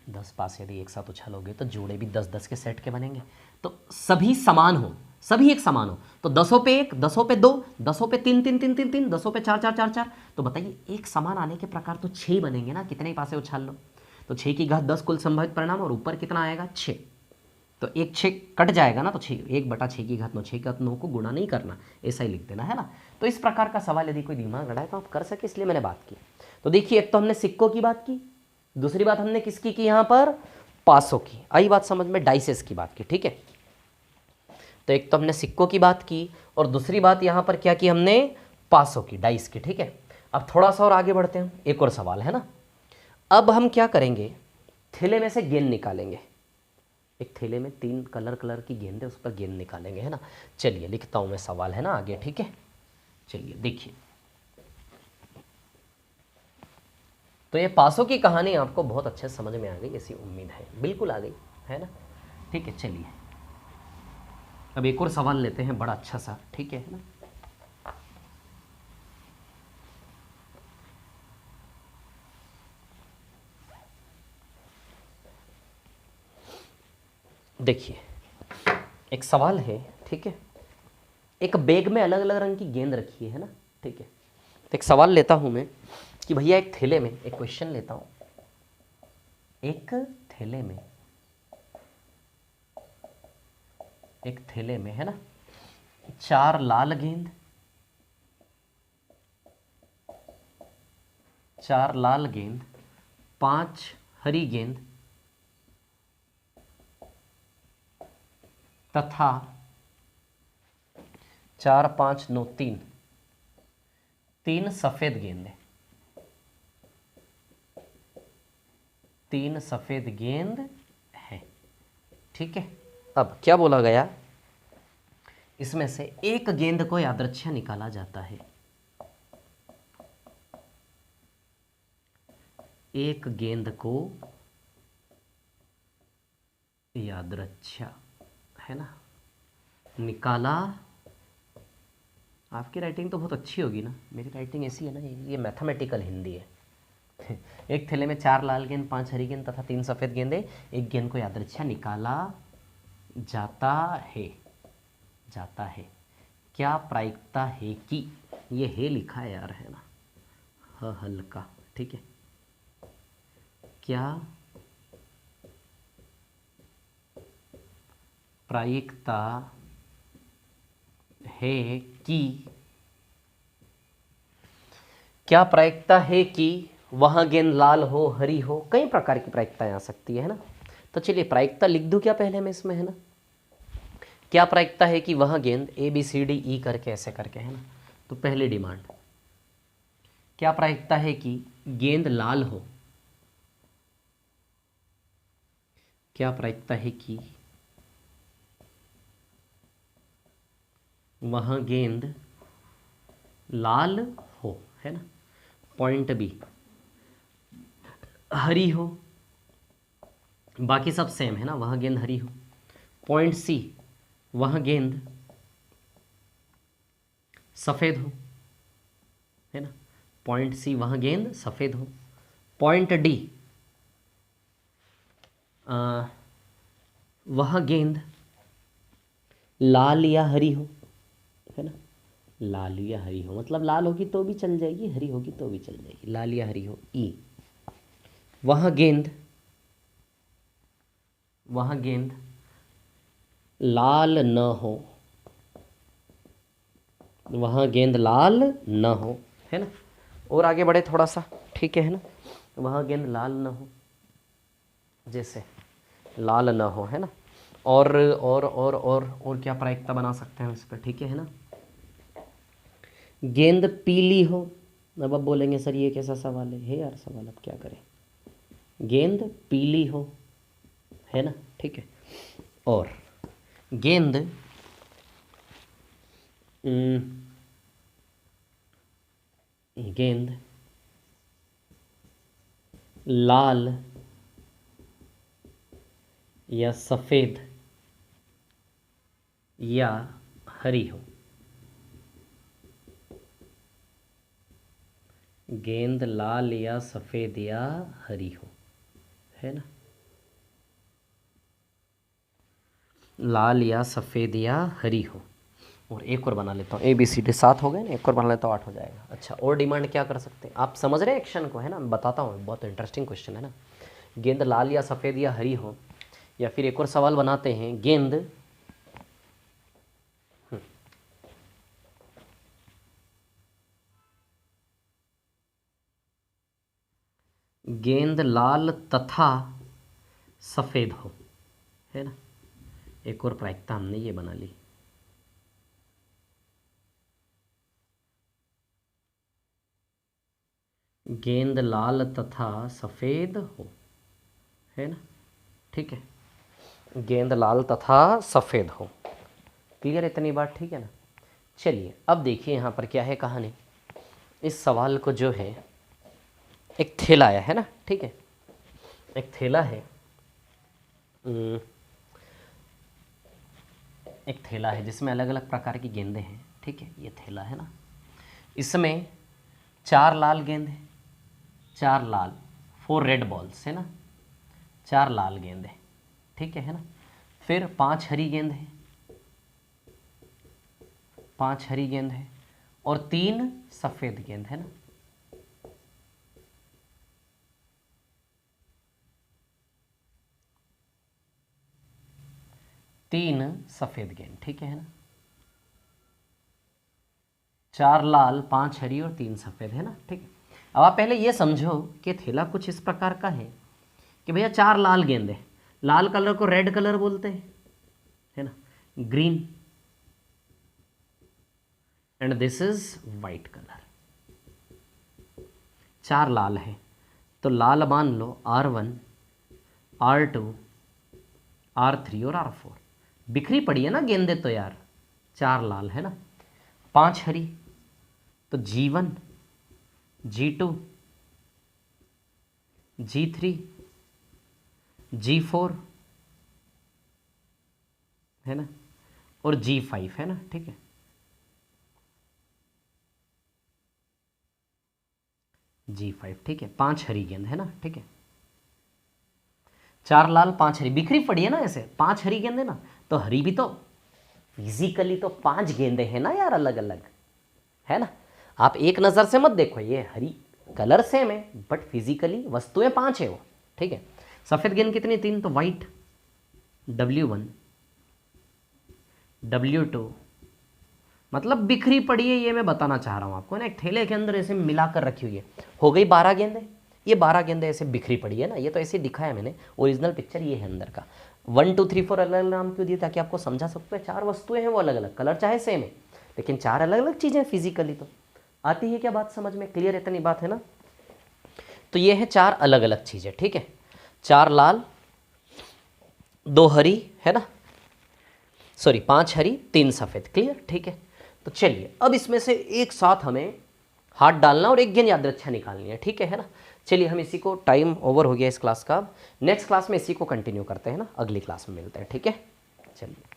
10 पास यदि एक साथ उछालोगे तो जोड़े भी 10 10 के सेट के बनेंगे, तो सभी समान हो, सभी एक समान हो, तो 10 पे 1, 10 पे 2, 10 पे 3 3 3 3 3, 10 पे 4 4 4 4, तो बताइए एक समान आने के प्रकार तो 6 बनेंगे ना, कितने पासे उछाल लो। तो 6 की घात 10 कुल संभावित परिणाम, और ऊपर कितना आएगा, 6, तो एक 6 कट जाएगा ना, तो 6 1/6 की घात 9, 6 की घात 9 को गुणा नहीं करना, ऐसा ही लिख देना, है ना। तो इस प्रकार का सवाल यदि कोई दिमाग लड़ाए तो आप कर सके, इसलिए मैंने बात की। तो देखिए एक तो हमने सिक्कों की बात की, दूसरी बात हमने किसकी की, यहाँ पर पासों की, आई बात समझ में, डाइसेस की बात की, ठीक है। तो एक तो हमने सिक्कों की बात की और दूसरी बात यहाँ पर क्या की हमने, पासों की, डाइस की, ठीक है। अब थोड़ा सा और आगे बढ़ते हैं, एक और सवाल है ना। अब हम क्या करेंगे, थैले में से गेंद निकालेंगे, एक थैले में 3 कलर की गेंद है, उस पर गेंद निकालेंगे, है ना। चलिए लिखता हूं मैं सवाल, है ना, आगे, ठीक है। चलिए देखिए, तो ये पासों की कहानी आपको बहुत अच्छे से समझ में आ गई, ऐसी उम्मीद है, बिल्कुल आ गई, है ना। ठीक है, चलिए अब एक और सवाल लेते हैं, बड़ा अच्छा सा, ठीक है ना। देखिए एक सवाल है, ठीक है। एक बैग में अलग अलग रंग की गेंद रखी है ना, ठीक है। तो एक सवाल लेता हूं मैं कि भैया एक थैले में, एक क्वेश्चन लेता हूं, एक थैले में है ना 4 लाल गेंद, 5 हरी गेंद तथा 4 5 9 3 सफेद गेंद, 3 सफेद गेंद है, ठीक है। अब क्या बोला गया, इसमें से एक गेंद को यादृच्छिक निकाला जाता है, एक गेंद को यादृच्छिक, है ना, निकाला। आपकी राइटिंग तो बहुत अच्छी होगी ना, मेरी राइटिंग ऐसी है ना, ये मैथमेटिकल हिंदी है, एक थैले में 4 लाल गेंद, 5 हरी गेंद तथा 3 सफ़ेद गेंदे, एक गेंद को यादृच्छा निकाला जाता है, जाता है। क्या प्रायिकता है कि, ये है लिखा है यार, है ना, हल्का, ठीक है। क्या प्रायिकता है कि, क्या प्रायिकता है कि वह गेंद लाल हो, हरी हो, कई प्रकार की प्रायिकताएं आ सकती है ना। तो चलिए प्रायिकता लिख दूं क्या पहले मैं इसमें, है ना। क्या प्रायिकता है कि वह गेंद ABCDE करके ऐसे करके, है ना। तो पहली डिमांड, क्या प्रायिकता है कि गेंद लाल हो, क्या प्रायिकता है कि वह गेंद लाल हो, है ना। पॉइंट B हरी हो, बाकी सब सेम है ना, वह गेंद हरी हो। पॉइंट C वह गेंद सफ़ेद हो, है ना। पॉइंट C वह गेंद सफ़ेद हो। पॉइंट D वह गेंद लाल या हरी हो, है ना। लाल या हरी हो मतलब लाल होगी तो भी चल जाएगी, हरी होगी तो भी चल जाएगी, लाल या हरी हो। E वह गेंद लाल न हो, वह गेंद लाल न हो, है ना। और आगे बढ़े थोड़ा सा, ठीक है ना। वह गेंद लाल न हो, जैसे लाल न हो, है ना। और क्या प्रायिकता बना सकते हैं इस पर, ठीक है ना। गेंद पीली हो, अब आप बोलेंगे सर ये कैसा सवाल है यार, सवाल अब क्या करें। गेंद पीली हो, है ना, ठीक है। और गेंद गेंद लाल या सफ़ेद या हरी हो, गेंद लाल या सफ़ेद या हरी हो, है ना। लाल या सफ़ेद या हरी हो। और एक और बना लेता हूँ, ABCD 7 हो गए ना, एक और बना लेता हूँ 8 हो जाएगा। अच्छा, और डिमांड क्या कर सकते हैं, आप समझ रहे हैं एक्शन को, है ना। मैं बताता हूँ, बहुत इंटरेस्टिंग क्वेश्चन है ना। गेंद लाल या सफ़ेद या हरी हो, या फिर एक और सवाल बनाते हैं, गेंद लाल तथा सफ़ेद हो, है ना। एक और प्रायिकता हमने ये बना ली, गेंद लाल तथा सफ़ेद हो, है ना, ठीक है। गेंद लाल तथा सफ़ेद हो, क्लियर इतनी बात, ठीक है ना। चलिए अब देखिए यहाँ पर क्या है कहानी। इस सवाल को जो है, एक थैला आया है ना, ठीक है। एक थैला है, एक थैला है जिसमें अलग अलग प्रकार की गेंदें हैं, ठीक है। ये थैला है ना, इसमें 4 लाल गेंद है, 4 लाल, 4 रेड बॉल्स, है ना। 4 लाल गेंद है, ठीक है ना। फिर 5 हरी गेंद है, 5 हरी गेंद है, और 3 सफ़ेद गेंद, है ना। 3 सफ़ेद गेंद, ठीक है ना। 4 लाल, 5 हरी और 3 सफ़ेद, है ना, ठीक है। अब आप पहले ये समझो कि थैला कुछ इस प्रकार का है कि भैया 4 लाल गेंद है, लाल कलर को रेड कलर बोलते हैं, है ना, green, and this is white colour. 4 लाल है तो लाल मान लो R1, R2, R3 और R4। बिखरी पड़ी है ना गेंदे तो यार, 4 लाल है ना। 5 हरी तो G1, G2, G3, G4, है ना, और G5, है ना, ठीक है। G5, ठीक है। 5 हरी गेंद है ना, ठीक है। 4 लाल 5 हरी, बिखरी पड़ी है ना ऐसे, 5 हरी गेंद है ना, तो हरी भी तो फिजिकली तो 5 गेंदे हैं ना यार, अलग अलग, है ना। आप एक नज़र से मत देखो, ये हरी कलर सेम है बट फिजिकली वस्तुएं 5 है वो, ठीक है। सफ़ेद गेंद कितनी, 3, तो वाइट W1 W2, मतलब बिखरी पड़ी है, ये मैं बताना चाह रहा हूँ आपको ना, एक थैले के अंदर ऐसे मिलाकर रखी हुई है। हो गई 12 गेंदें, ये 12 गेंदें ऐसे बिखरी पड़ी है ना, ये तो ऐसे दिखाया मैंने, ओरिजिनल पिक्चर ये है अंदर का। 1 2 3 4 अलग अलग नाम क्यों दिए, ताकि आपको समझा सकते हैं 4 वस्तुएं हैं वो अलग अलग, कलर चाहे सेम है लेकिन 4 अलग अलग चीज़ें फिजिकली। तो आती है क्या बात समझ में, क्लियर इतनी बात है ना। तो ये है 4 अलग अलग चीज़ें, ठीक है। 4 लाल 2 हरी है ना, सॉरी 5 हरी 3 सफ़ेद, क्लियर, ठीक है। तो चलिए अब इसमें से एक साथ हमें हाथ डालना और एक गेंद यादृच्छा निकालनी है, ठीक है ना। चलिए हम इसी को, टाइम ओवर हो गया इस क्लास का, नेक्स्ट क्लास में इसी को कंटिन्यू करते हैं ना, अगली क्लास में मिलते हैं, ठीक है। चलिए।